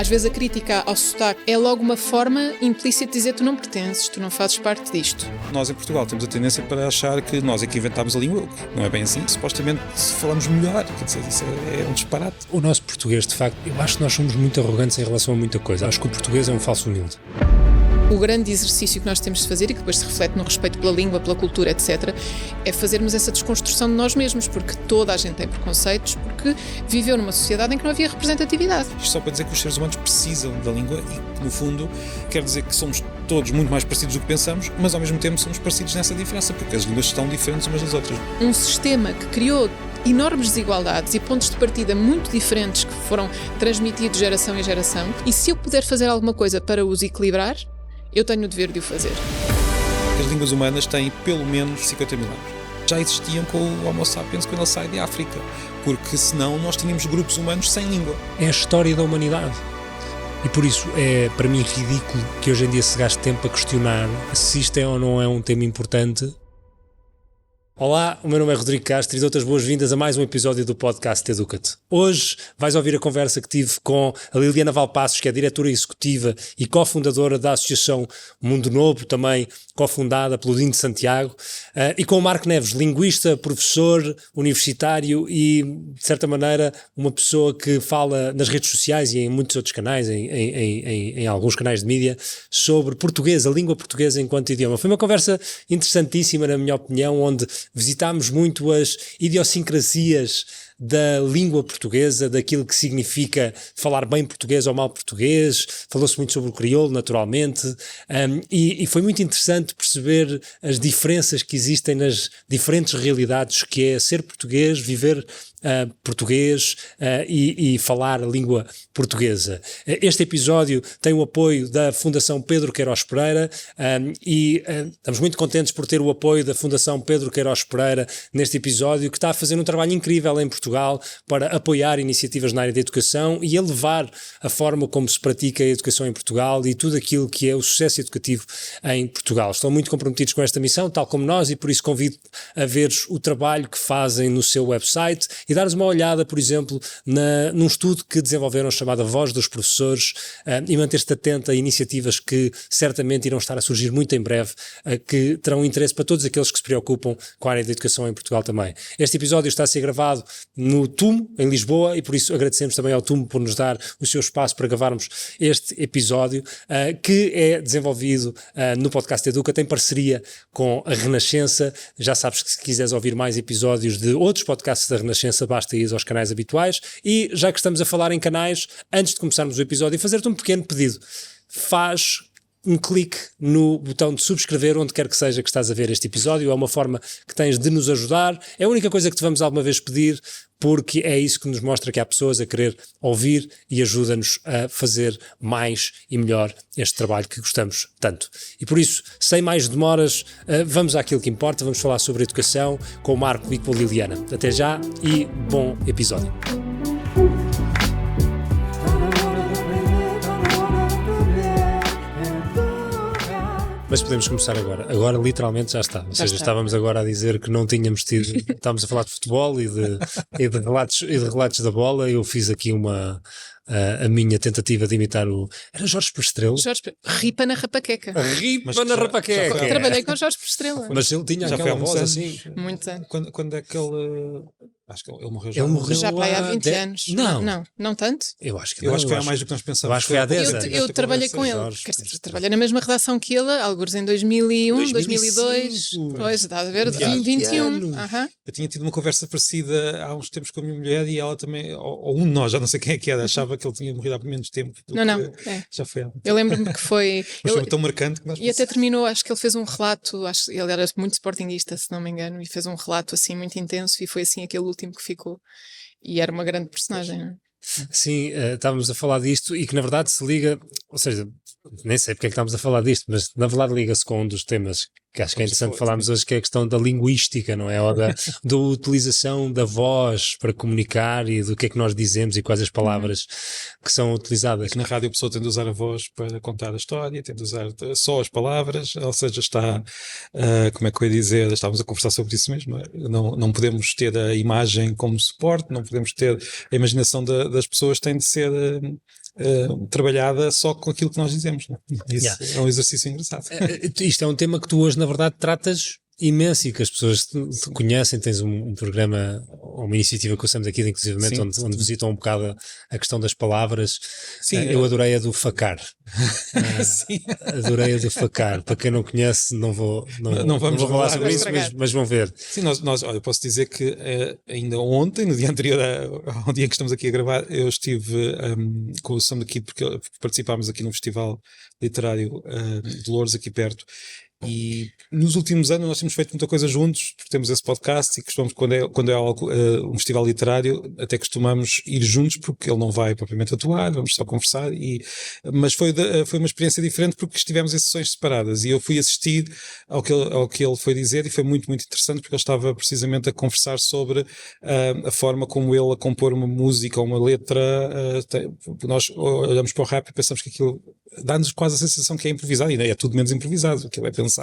Às vezes a crítica ao sotaque é logo uma forma implícita de dizer tu não pertences, tu não fazes parte disto. Nós em Portugal temos a tendência para achar que nós é que inventámos a língua, não é bem assim. Supostamente se falamos melhor, quer dizer, isso é um disparate. O nosso português, de facto, eu acho que nós somos muito arrogantes em relação a muita coisa. Acho que o português é um falso humilde. O grande exercício que nós temos de fazer e que depois se reflete no respeito pela língua, pela cultura, etc., é fazermos essa desconstrução de nós mesmos, porque toda a gente tem preconceitos, porque viveu numa sociedade em que não havia representatividade. Isto só para dizer que os seres humanos precisam da língua e que, no fundo, quer dizer que somos todos muito mais parecidos do que pensamos, mas ao mesmo tempo somos parecidos nessa diferença, porque as línguas estão diferentes umas das outras. Um sistema que criou enormes desigualdades e pontos de partida muito diferentes que foram transmitidos geração em geração, e se eu puder fazer alguma coisa para os equilibrar, eu tenho o dever de o fazer. As línguas humanas têm pelo menos 50 mil anos. Já existiam com o Homo sapiens quando ele sai de África, porque senão nós tínhamos grupos humanos sem língua. É a história da humanidade. E por isso é, para mim, ridículo que hoje em dia se gaste tempo a questionar se isto é ou não é um tema importante. Olá, o meu nome é Rodrigo Castro e dou-te as boas-vindas a mais um episódio do podcast Educa-te. Hoje vais ouvir a conversa que tive com a Liliana Valpassos, que é diretora executiva e cofundadora da Associação Mundo Novo, também cofundada pelo Dino de Santiago, e com o Marco Neves, linguista, professor universitário e, de certa maneira, uma pessoa que fala nas redes sociais e em muitos outros canais, em alguns canais de mídia, sobre português, a língua portuguesa enquanto idioma. Foi uma conversa interessantíssima, na minha opinião, onde visitámos muito as idiosincrasias da língua portuguesa, daquilo que significa falar bem português ou mal português. Falou-se muito sobre o crioulo, naturalmente, e foi muito interessante perceber as diferenças que existem nas diferentes realidades que é ser português, viver português e falar a língua portuguesa. Este episódio tem o apoio da Fundação Pedro Queiroz Pereira e estamos muito contentes por ter o apoio da Fundação Pedro Queiroz Pereira neste episódio, que está a fazer um trabalho incrível em Portugal para apoiar iniciativas na área da educação e elevar a forma como se pratica a educação em Portugal e tudo aquilo que é o sucesso educativo em Portugal. Estão muito comprometidos com esta missão, tal como nós, e por isso convido a veres o trabalho que fazem no seu website e dares uma olhada, por exemplo, num estudo que desenvolveram chamado Voz dos Professores, e manter-te atento a iniciativas que certamente irão estar a surgir muito em breve, que terão interesse para todos aqueles que se preocupam com a área da educação em Portugal também. Este episódio está a ser gravado no TUM, em Lisboa, e por isso agradecemos também ao TUM por nos dar o seu espaço para gravarmos este episódio, que é desenvolvido no podcast Educa, tem parceria com a Renascença. Já sabes que se quiseres ouvir mais episódios de outros podcasts da Renascença, basta ir aos canais habituais. E já que estamos a falar em canais, antes de começarmos o episódio, fazer-te um pequeno pedido. Faz um clique no botão de subscrever onde quer que seja que estás a ver este episódio. É uma forma que tens de nos ajudar. É a única coisa que te vamos alguma vez pedir, porque é isso que nos mostra que há pessoas a querer ouvir e ajuda-nos a fazer mais e melhor este trabalho que gostamos tanto. E por isso, sem mais demoras, vamos àquilo que importa. Vamos falar sobre educação com o Marco e com a Liliana. Até já e bom episódio. Mas podemos começar agora. Agora literalmente já está. Ou seja, estávamos agora a dizer que não tínhamos tido... Estávamos a falar de futebol e de relatos da bola. Eu fiz aqui a minha tentativa de imitar Era Jorge Prestrelo? Ripa na rapaqueca. Ripa na rapaqueca. Trabalhei com Jorge Prestrelo. Mas ele tinha já aquela voz assim. Muito. Quando é que ele... Acho que ele morreu já. Ele morreu já há 20 anos. Não tanto. Eu acho que foi há mais do que nós pensávamos. Eu acho que foi há 10 anos. Eu trabalhei com ele. Trabalhei na mesma redação que ele, alguns em 2001, 2002. Pois, está a ver, 2021. Eu tinha tido uma conversa parecida há uns tempos com a minha mulher e ela também, ou um de nós, já não sei quem é que era, achava que ele tinha morrido há menos tempo. Já foi há muito tempo. Eu lembro-me que foi... Mas foi tão marcante que nós E até terminou, acho que ele fez um relato, ele era muito sportinguista, se não me engano, e fez um relato assim muito intenso e foi assim aquele último que ficou. E era uma grande personagem, não é? Sim, estávamos a falar disto e que na verdade se liga, ou seja, nem sei porque é que estamos a falar disto, mas na verdade liga-se com um dos temas que acho que é interessante falarmos hoje, que é a questão da linguística, não é? Ou da utilização da voz para comunicar e do que é que nós dizemos e quais as palavras que são utilizadas. Na rádio a pessoa tem de usar a voz para contar a história, tem de usar só as palavras, ou seja, está, como é que eu ia dizer, estávamos a conversar sobre isso mesmo, não podemos ter a imagem como suporte, não podemos ter a imaginação das pessoas, tem de ser trabalhada só com aquilo que nós dizemos, não é? Isso é um exercício engraçado. Isto é um tema que tu hoje, na verdade, tratas imenso e que as pessoas te conhecem. Tens um programa, uma iniciativa que usamos aqui, inclusivamente, onde visitam um bocado a questão das palavras. Sim, eu adorei a do facar. Sim. Adorei a do facar. Para quem não conhece, não vou falar sobre isso, mas vão ver. Sim, olha, eu posso dizer que ainda ontem, no dia anterior ao dia em que estamos aqui a gravar, eu estive com o Som daqui, porque participámos aqui num festival literário de Loures, aqui perto. E nos últimos anos nós temos feito muita coisa juntos, porque temos esse podcast e costumamos, quando é algo, um festival literário, até costumamos ir juntos, porque ele não vai propriamente atuar, vamos só conversar, mas foi uma experiência diferente porque estivemos em sessões separadas e eu fui assistir ao que ele foi dizer e foi muito, muito interessante, porque ele estava precisamente a conversar sobre a forma como ele a compor uma música ou uma letra. Nós olhamos para o rap e pensamos que aquilo dá-nos quase a sensação que é improvisado, e é tudo menos improvisado, aquilo é pensado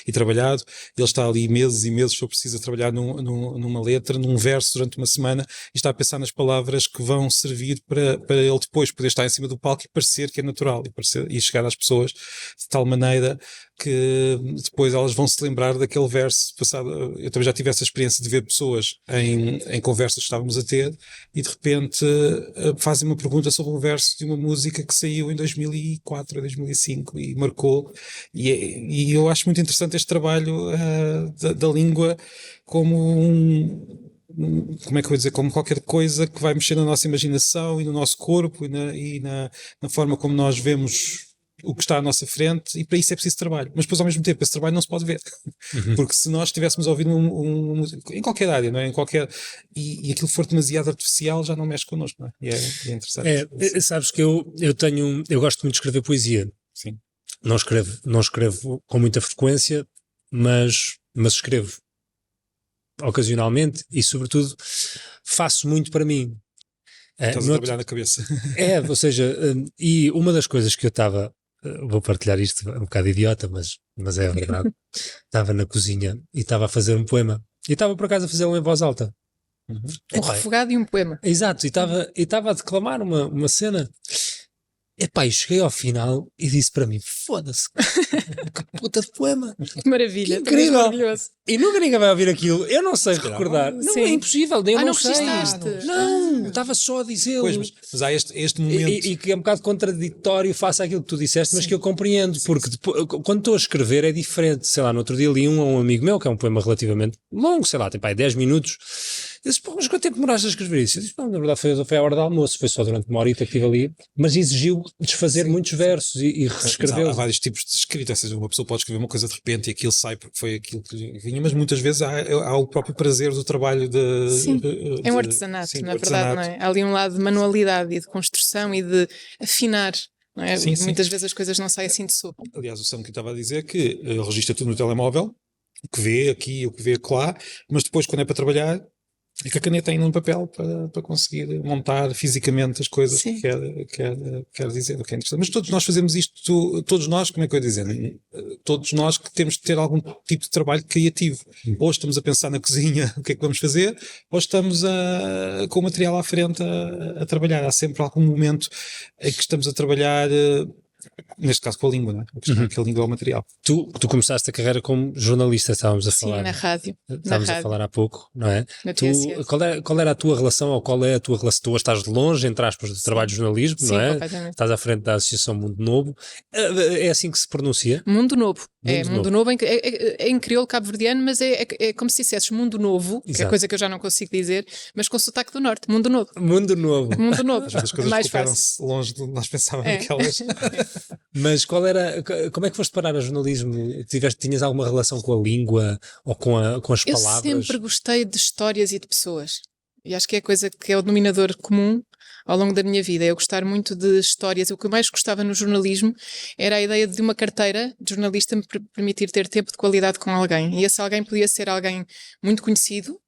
e trabalhado. Ele está ali meses e meses, se for preciso, a trabalhar numa letra, num verso durante uma semana, e está a pensar nas palavras que vão servir para ele depois poder estar em cima do palco e parecer que é natural e chegar às pessoas de tal maneira que depois elas vão se lembrar daquele verso passado. Eu também já tive essa experiência de ver pessoas em conversas que estávamos a ter e de repente fazem uma pergunta sobre um verso de uma música que saiu em 2004 ou 2005 e marcou, e eu acho muito interessante este trabalho da língua como como é que eu vou dizer, como qualquer coisa que vai mexer na nossa imaginação e no nosso corpo e na forma como nós vemos o que está à nossa frente, e para isso é preciso trabalho. Mas depois, ao mesmo tempo, esse trabalho não se pode ver. Porque se nós estivéssemos a ouvir em qualquer área, não é? E aquilo for demasiado artificial, já não mexe connosco, não é? E é interessante. Sabes que eu gosto muito de escrever poesia. Sim. Não escrevo com muita frequência, mas escrevo ocasionalmente e, sobretudo, faço muito para mim. Estás a trabalhar na cabeça. Ou seja, e uma das coisas que eu estava, vou partilhar isto, um bocado idiota, mas é verdade. Estava na cozinha e estava a fazer um poema. E estava por acaso a fazê-lo em voz alta. Um refogado e um poema. Exato, e estava a declamar uma cena. Epá, e cheguei ao final e disse para mim: foda-se, que puta de poema. Que maravilha, que incrível. Maravilhoso. E nunca ninguém vai ouvir aquilo. Eu não sei recordar. Não, é impossível. Eu não sei. Não, estava só a dizer. Pois, mas há este momento. E que é um bocado contraditório face àquilo que tu disseste, mas que eu compreendo, porque depois, quando estou a escrever é diferente. Sei lá, no outro dia li a um amigo meu, que é um poema relativamente longo, sei lá, tem 10 minutos. Eu disse: pô, mas quanto tempo demoraste a escrever isso? Eu disse: não, na verdade foi à hora do almoço, foi só durante uma horita que estive ali, mas exigiu desfazer muitos versos e reescrevê-los. Há vários tipos de escrita, ou seja, uma pessoa pode escrever uma coisa de repente e aquilo sai porque foi aquilo que vinha, mas muitas vezes há o próprio prazer do trabalho de... Sim, é um artesanato, na verdade, não é? Há ali um lado de manualidade e de construção e de afinar. Não é? Sim. Muitas vezes as coisas não saem assim de sopa. Aliás, o Sam que estava a dizer que registra tudo no telemóvel, o que vê aqui, o que vê lá, mas depois quando é para trabalhar é que a caneta ainda no papel para conseguir montar fisicamente as coisas que quer dizer, o que é interessante. Mas todos nós fazemos isto, todos nós, como é que eu ia dizer? Todos nós que temos de ter algum tipo de trabalho criativo. Ou estamos a pensar na cozinha o que é que vamos fazer, ou estamos com o material à frente a trabalhar. Há sempre algum momento em que estamos a trabalhar... neste caso com a língua, não é? A questão é que a língua é o material. Tu começaste a carreira como jornalista, estávamos a falar. Sim, na rádio. Estávamos a falar há pouco, não é? Qual era a tua relação, ou qual é a tua relação? Tu hoje estás de longe, entre aspas, do trabalho de jornalismo, sim, não é? Completamente. Estás à frente da Associação Mundo Novo. É assim que se pronuncia? Mundo Novo. Mundo Novo é em crioulo cabo-verdiano, mas é como se dissesses Mundo Novo, que é coisa que eu já não consigo dizer, mas com sotaque do norte. Mundo Novo. Mundo Novo. Mundo Novo. As coisas mais recuperam-se longe do que nós pensávamos aquelas. Mas como é que foste parar a jornalismo? Tinhas alguma relação com a língua ou com as palavras? Eu sempre gostei de histórias e de pessoas. E acho que é a coisa que é o denominador comum ao longo da minha vida. Eu gostar muito de histórias. O que eu mais gostava no jornalismo era a ideia de uma carteira de jornalista me permitir ter tempo de qualidade com alguém. E esse alguém podia ser alguém muito conhecido.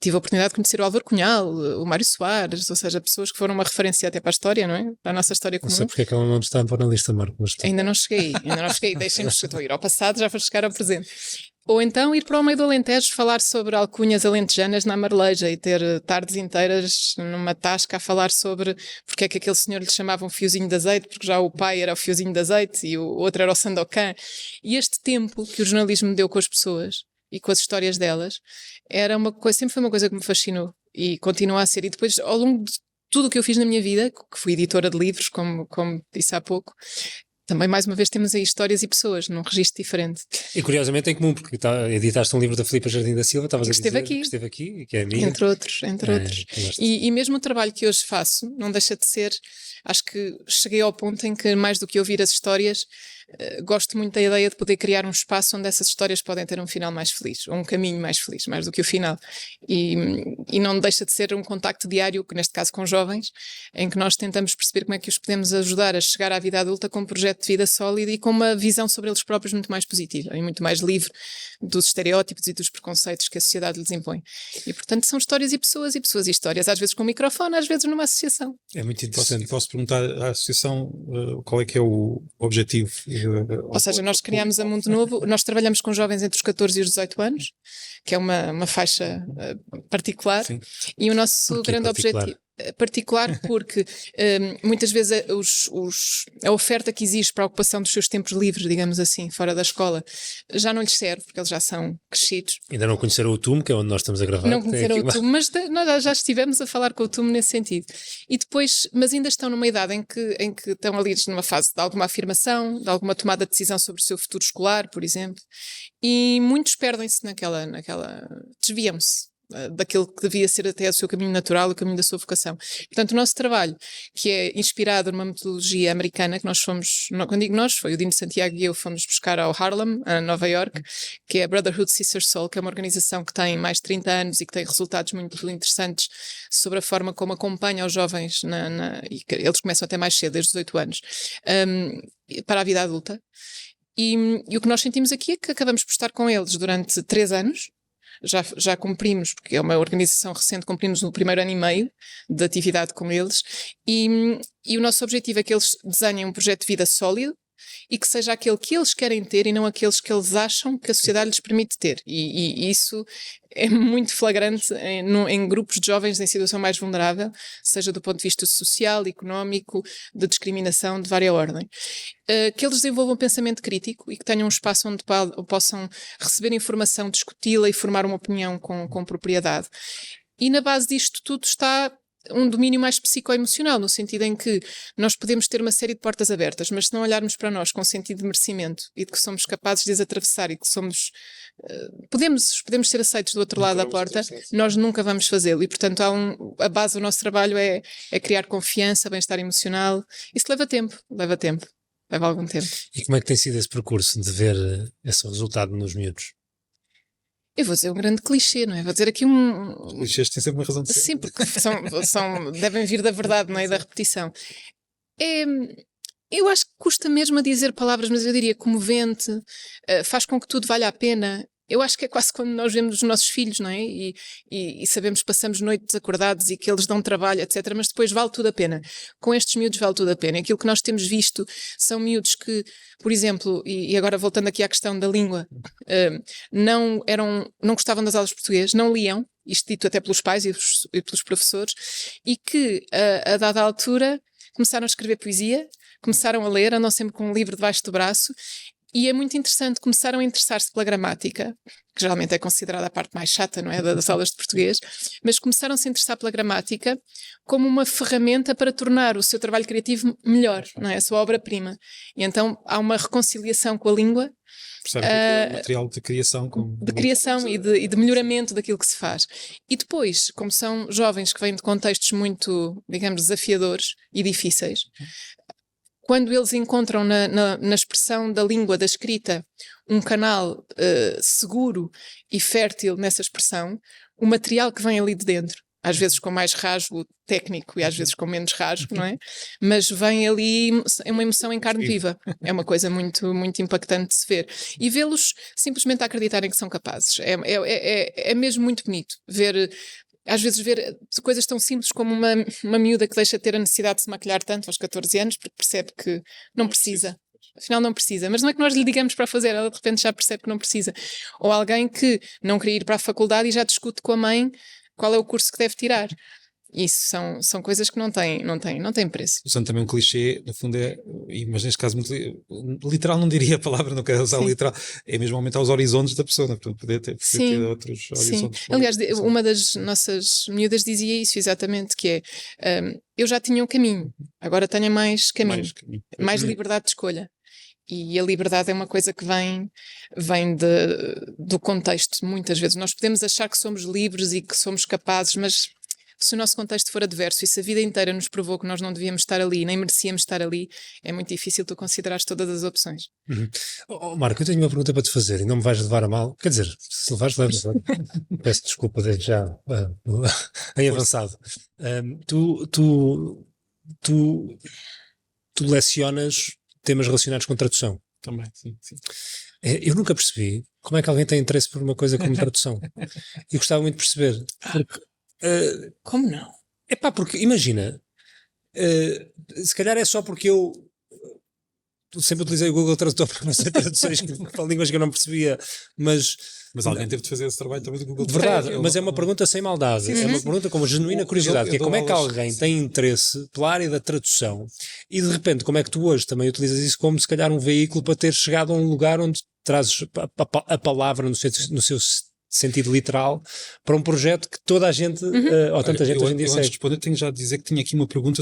Tive a oportunidade de conhecer o Álvaro Cunhal, o Mário Soares, ou seja, pessoas que foram uma referência até para a história, não é? Para a nossa história comum. Não sei porque é que ela não está na lista, Marco. Ainda não cheguei. Deixem-me, estou a ir ao passado, já vou chegar ao presente. Ou então ir para o meio do Alentejo falar sobre alcunhas alentejanas na Marleja e ter tardes inteiras numa tasca a falar sobre porque é que aquele senhor lhe chamava um fiozinho de azeite, porque já o pai era o fiozinho de azeite e o outro era o Sandokan. E este tempo que o jornalismo deu com as pessoas e com as histórias delas era uma coisa, sempre foi uma coisa que me fascinou e continua a ser. E depois, ao longo de tudo o que eu fiz na minha vida, que fui editora de livros, como disse há pouco, também, mais uma vez, temos aí histórias e pessoas num registro diferente. E curiosamente em comum, porque editaste um livro da Filipa Jardim da Silva, estavas a dizer que esteve aqui e que é amiga. Entre outros. E mesmo o trabalho que hoje faço não deixa de ser, acho que cheguei ao ponto em que, mais do que ouvir as histórias, gosto muito da ideia de poder criar um espaço onde essas histórias podem ter um final mais feliz, ou um caminho mais feliz, mais do que o final. E não deixa de ser um contacto diário, que neste caso com jovens, em que nós tentamos perceber como é que os podemos ajudar a chegar à vida adulta com um projeto de vida sólido e com uma visão sobre eles próprios muito mais positiva e muito mais livre dos estereótipos e dos preconceitos que a sociedade lhes impõe. E, portanto, são histórias e pessoas e histórias, às vezes com microfone, às vezes numa associação. É muito interessante. Posso perguntar à associação qual é que é o objetivo? Ou seja, nós criámos a Mundo Novo, nós trabalhamos com jovens entre os 14 e os 18 anos, que é uma faixa particular. Sim. E o nosso grande objetivo... Particular porque muitas vezes a oferta que exige para a ocupação dos seus tempos livres, digamos assim, fora da escola, já não lhes serve, porque eles já são crescidos. Ainda não conheceram o TUM, que é onde nós estamos a gravar. Não conheceram o TUM, mas nós já estivemos a falar com o TUM nesse sentido. E depois, mas ainda estão numa idade em que estão ali numa fase de alguma afirmação, de alguma tomada de decisão sobre o seu futuro escolar, por exemplo, e muitos perdem-se desviam-se daquilo que devia ser até o seu caminho natural, o caminho da sua vocação. Portanto, o nosso trabalho, que é inspirado numa metodologia americana, que nós fomos, quando digo nós, foi o Dino Santiago e eu fomos buscar ao Harlem, a Nova York, que é a Brotherhood Sister Soul, que é uma organização que tem mais de 30 anos e que tem resultados muito interessantes sobre a forma como acompanha os jovens, e eles começam até mais cedo, desde os 8 anos, para a vida adulta. E o que nós sentimos aqui é que acabamos por estar com eles durante 3 anos, já cumprimos, porque é uma organização recente, cumprimos no primeiro ano e meio de atividade com eles, e o nosso objetivo é que eles desenhem um projeto de vida sólido e que seja aquele que eles querem ter e não aqueles que eles acham que a sociedade lhes permite ter. E isso é muito flagrante em grupos de jovens em situação mais vulnerável, seja do ponto de vista social, económico, de discriminação, de várias ordens. Que eles desenvolvam pensamento crítico e que tenham um espaço onde possam receber informação, discuti-la e formar uma opinião com propriedade. E na base disto tudo está um domínio mais psicoemocional, no sentido em que nós podemos ter uma série de portas abertas, mas se não olharmos para nós com sentido de merecimento e de que somos capazes de as atravessar e que somos podemos ser aceitos do outro lado da porta, nós nunca vamos fazê-lo. E, portanto, a base do nosso trabalho é criar confiança, bem-estar emocional. Isso leva tempo, leva algum tempo. E como é que tem sido esse percurso de ver esse resultado nos miúdos? Eu vou dizer um grande clichê, não é? Vou dizer aqui Os clichês têm sempre uma razão de ser. Sim, porque devem vir da verdade, não é? E da repetição. Eu acho que custa mesmo a dizer palavras, mas eu diria comovente, faz com que tudo valha a pena. Eu acho que é quase quando nós vemos os nossos filhos, não é? E sabemos que passamos noites acordados e que eles dão trabalho, etc. Mas depois vale tudo a pena. Com estes miúdos vale tudo a pena. Aquilo que nós temos visto são miúdos que, por exemplo, e agora voltando aqui à questão da língua, não gostavam das aulas de português, não liam, isto dito até pelos pais e pelos professores, e que a dada altura começaram a escrever poesia, começaram a ler, andam sempre com um livro debaixo do braço. E é muito interessante, começaram a interessar-se pela gramática, que geralmente é considerada a parte mais chata, não é, das aulas de português, mas começaram-se a interessar pela gramática como uma ferramenta para tornar o seu trabalho criativo melhor, não é, a sua obra-prima. E então há uma reconciliação com a língua. Material de criação. De criação e de melhoramento daquilo que se faz. E depois, como são jovens que vêm de contextos muito, digamos, desafiadores e difíceis, quando eles encontram na expressão da língua, da escrita, um canal seguro e fértil nessa expressão, o material que vem ali de dentro, às vezes com mais rasgo técnico e às vezes com menos rasgo, não é? Mas vem ali uma emoção em carne viva. É uma coisa muito, muito impactante de se ver. E vê-los simplesmente a acreditarem que são capazes. É mesmo muito bonito ver... Às vezes ver coisas tão simples como uma miúda que deixa de ter a necessidade de se maquilhar tanto aos 14 anos porque percebe que não precisa. Afinal não precisa, mas não é que nós lhe digamos para fazer, ela de repente já percebe que não precisa. Ou alguém que não queria ir para a faculdade e já discute com a mãe qual é o curso que deve tirar. Isso são coisas que não têm preço. Usando também um clichê, no fundo mas neste caso muito literal, não diria a palavra, não quero usar literal, é mesmo aumentar os horizontes da pessoa, né? Portanto, poder ter outros horizontes. Aliás, uma das nossas miúdas dizia isso exatamente, que é, eu já tinha um caminho, agora tenho mais caminho, mais liberdade de escolha. E a liberdade é uma coisa que vem do contexto, muitas vezes. Nós podemos achar que somos livres e que somos capazes, mas se o nosso contexto for adverso e se a vida inteira nos provou que nós não devíamos estar ali, nem merecíamos estar ali, é muito difícil tu considerares todas as opções. Marco, eu tenho uma pergunta para te fazer e não me vais levar a mal. Quer dizer, se levares, levas. Peço desculpa desde já em avançado. Tu lecionas temas relacionados com tradução. Também, sim. Eu nunca percebi como é que alguém tem interesse por uma coisa como tradução. E gostava muito de perceber. Porque, como não? Porque imagina, se calhar é só porque eu sempre utilizei o Google Tradutor para fazer traduções para línguas que eu não percebia, mas alguém teve de fazer esse trabalho também do Google Tradutor. Verdade, mas é uma pergunta sem maldade, é uma pergunta com uma genuína curiosidade, que é como é que alguém tem interesse pela área da tradução e de repente como é que tu hoje também utilizas isso como se calhar um veículo para ter chegado a um lugar onde trazes a palavra no seu sentido literal para um projeto que toda a gente, ou tanta gente hoje em dia segue. Antes de responder, tenho já de dizer que tinha aqui uma pergunta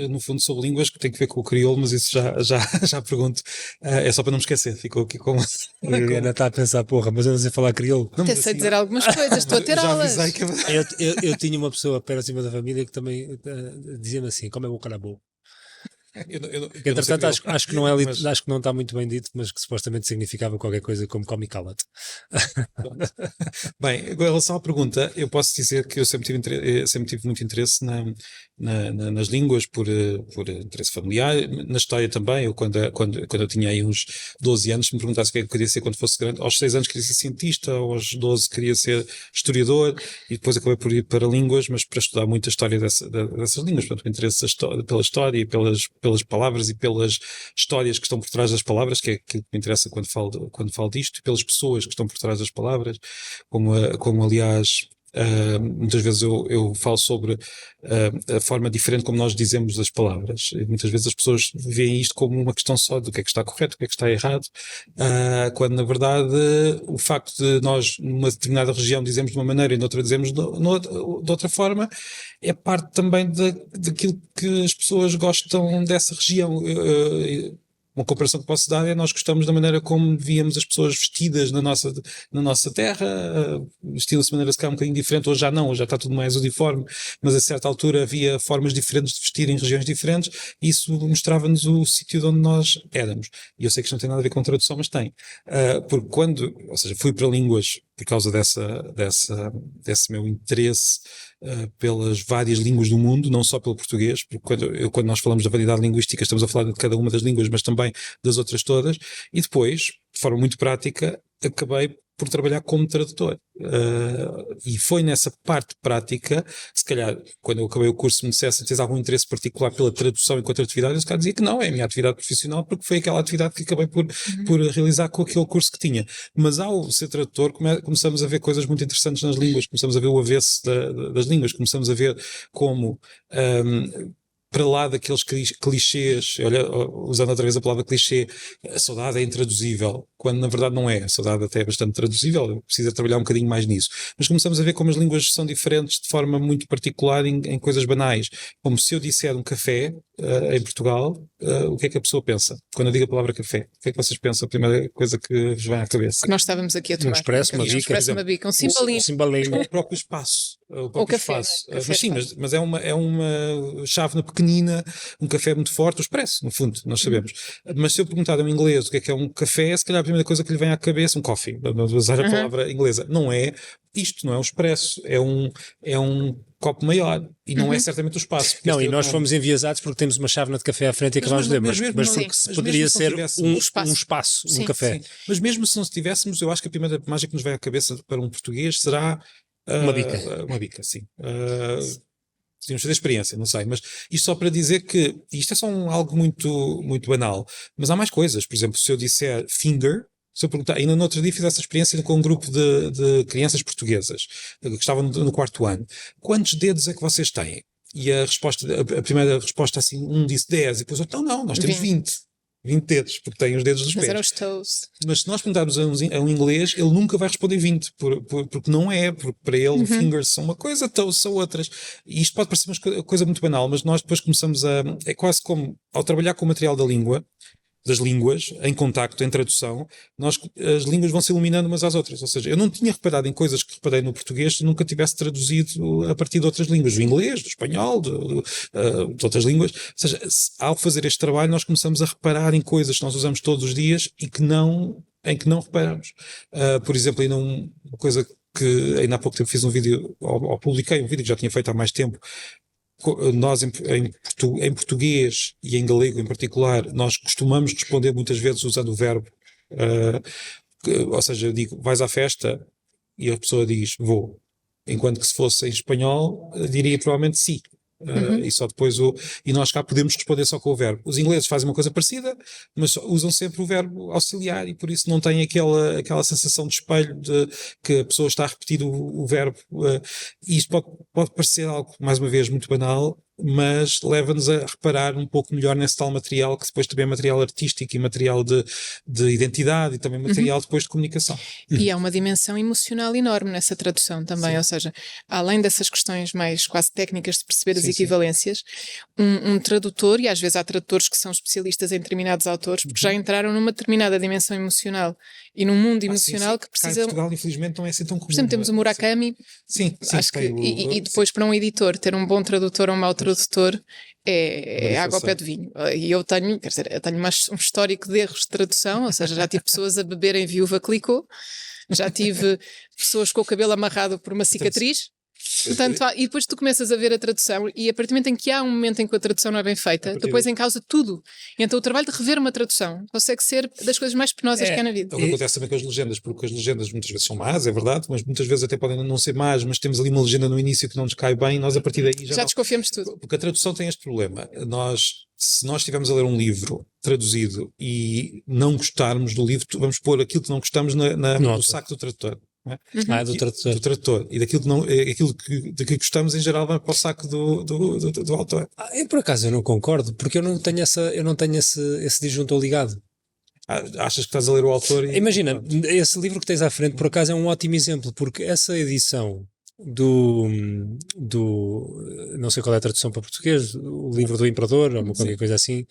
no fundo sobre línguas que tem que ver com o crioulo, mas isso já pergunto. É só para não me esquecer, ficou aqui como... A Ana está a pensar, porra, mas eu não sei falar crioulo. Até sei dizer algumas coisas, estou a ter aulas. Eu tinha uma pessoa perto acima da família que também dizia-me assim, como é o carabou? Entretanto, acho que não acho que não está muito bem dito, mas que supostamente significava qualquer coisa como come e cala-te. Bem, em relação à pergunta, eu posso dizer que eu sempre tive muito interesse nas línguas por interesse familiar, na história também. Eu quando eu tinha aí uns 12 anos, se me perguntasse o que é que eu queria ser quando fosse grande, aos 6 anos queria ser cientista, aos 12 queria ser historiador, e depois acabei por ir para línguas, mas para estudar muito a história dessas línguas. Portanto, o interesse pela história e pelas palavras e pelas histórias que estão por trás das palavras, que é aquilo que me interessa quando falo disto, e pelas pessoas que estão por trás das palavras, como aliás, muitas vezes eu falo sobre a forma diferente como nós dizemos as palavras, e muitas vezes as pessoas veem isto como uma questão só do que é que está correto, o que é que está errado, quando na verdade o facto de nós numa determinada região dizemos de uma maneira e noutra dizemos de outra forma é parte também daquilo que as pessoas gostam dessa região. Uma comparação que posso dar é nós gostamos da maneira como víamos as pessoas vestidas na nossa terra, vestiam-se de maneira se calhar um bocadinho diferente, hoje já não, hoje já está tudo mais uniforme, mas a certa altura havia formas diferentes de vestir em regiões diferentes, e isso mostrava-nos o sítio de onde nós éramos. E eu sei que isto não tem nada a ver com tradução, mas tem. Porque ou seja, fui para línguas por causa desse meu interesse pelas várias línguas do mundo, não só pelo português, porque quando nós falamos da variedade linguística estamos a falar de cada uma das línguas, mas também das outras todas, e depois, de forma muito prática, acabei por trabalhar como tradutor. E foi nessa parte prática, se calhar, quando eu acabei o curso, me dissesse, tens algum interesse particular pela tradução enquanto atividade, eu se calhar dizia que não, é a minha atividade profissional, porque foi aquela atividade que acabei por realizar com aquele curso que tinha. Mas ao ser tradutor, começamos a ver coisas muito interessantes nas línguas, começamos a ver o avesso das línguas, começamos a ver como... para lá daqueles clichês, usando outra vez a palavra clichê, a saudade é intraduzível, quando na verdade não é. A saudade até é bastante traduzível, precisa trabalhar um bocadinho mais nisso. Mas começamos a ver como as línguas são diferentes de forma muito particular em coisas banais. Como se eu disser um café em Portugal, o que é que a pessoa pensa? Quando eu digo a palavra café, o que é que vocês pensam? A primeira coisa que vos vem à cabeça? Que nós estávamos aqui a tomar. Um expresso, uma bica, um cimbalinho. O próprio espaço. O café, espaço. Né? Mas sim, mas é uma chávena pequenina, um café muito forte, o expresso, no fundo, nós sabemos. Mas se eu perguntar em inglês o que é um café, se calhar a primeira coisa que lhe vem à cabeça, um coffee, vamos usar a palavra inglesa. Não é isto, não é um expresso, é um copo maior, e não é certamente o espaço. Não, e nós fomos enviesados porque temos uma chávena de café à frente e acabámos de ler, mas porque poderia ser um espaço, um café. Sim. Mas mesmo se não tivéssemos, eu acho que a primeira imagem que nos vem à cabeça para um português será uma bica. Uma bica, sim. Podíamos fazer experiência, não sei, mas isto só para dizer que isto é só algo muito, muito banal, mas há mais coisas. Por exemplo, se eu disser finger, se eu perguntar, ainda no outro dia fiz essa experiência com um grupo de crianças portuguesas que estavam no quarto ano, quantos dedos é que vocês têm? E a primeira resposta assim, um disse 10 e depois outro, não, nós temos 20 dedos, porque têm os dedos dos Mas pés. eram os toes. Mas se nós perguntarmos a um inglês, ele nunca vai responder 20, porque não é, porque para ele fingers são uma coisa, toes são outras. E isto pode parecer uma coisa muito banal, mas nós depois começamos é quase como, ao trabalhar com o material das línguas, em contacto, em tradução, as línguas vão se iluminando umas às outras. Ou seja, eu não tinha reparado em coisas que reparei no português se nunca tivesse traduzido a partir de outras línguas, do inglês, do espanhol, de outras línguas. Ou seja, ao fazer este trabalho, nós começamos a reparar em coisas que nós usamos todos os dias e em que não reparamos. Por exemplo, ainda uma coisa que ainda há pouco tempo fiz um vídeo, ou publiquei um vídeo que já tinha feito há mais tempo. Nós em português e em galego em particular, nós costumamos responder muitas vezes usando o verbo, ou seja, eu digo vais à festa e a pessoa diz vou, enquanto que se fosse em espanhol diria provavelmente sim. E só depois e nós cá podemos responder só com o verbo. Os ingleses fazem uma coisa parecida, mas usam sempre o verbo auxiliar e por isso não tem aquela sensação de espelho de que a pessoa está a repetir o verbo. E isto pode parecer algo, mais uma vez, muito banal, mas leva-nos a reparar um pouco melhor nesse tal material, que depois também é material artístico e material de identidade e também material depois de comunicação. E há uma dimensão emocional enorme nessa tradução também, ou seja, além dessas questões mais quase técnicas de perceber as equivalências, um tradutor, e às vezes há tradutores que são especialistas em determinados autores, porque já entraram numa determinada dimensão emocional e num mundo emocional que precisam... Cá em Portugal, infelizmente, não é assim tão comum. Por exemplo, temos o Murakami, acho que, e depois para um editor ter um bom tradutor ou um mau tradutor é água ao pé de vinho. E eu tenho um histórico de erros de tradução, ou seja, já tive pessoas a beberem Viúva Clicquot, já tive pessoas com o cabelo amarrado por uma cicatriz. Portanto, e depois tu começas a ver a tradução e a partir do momento em que há um momento em que a tradução não é bem feita, depois em causa tudo. E então o trabalho de rever uma tradução consegue ser das coisas mais penosas que há na vida. É o que acontece também com as legendas, porque as legendas muitas vezes são más, é verdade, mas muitas vezes até podem não ser más, mas temos ali uma legenda no início que não nos cai bem, nós a partir daí já desconfiamos de tudo. Porque a tradução tem este problema. Se nós estivermos a ler um livro traduzido e não gostarmos do livro, vamos pôr aquilo que não gostamos no saco do tradutor. Do tradutor. E aquilo de que gostamos em geral vai para o saco do autor. Por acaso eu não concordo, porque eu não tenho esse disjuntor ligado. Achas que estás a ler o autor? Imagina, esse livro que tens à frente por acaso é um ótimo exemplo, porque essa edição do não sei qual é a tradução para português, o livro do Imperador ou qualquer coisa assim,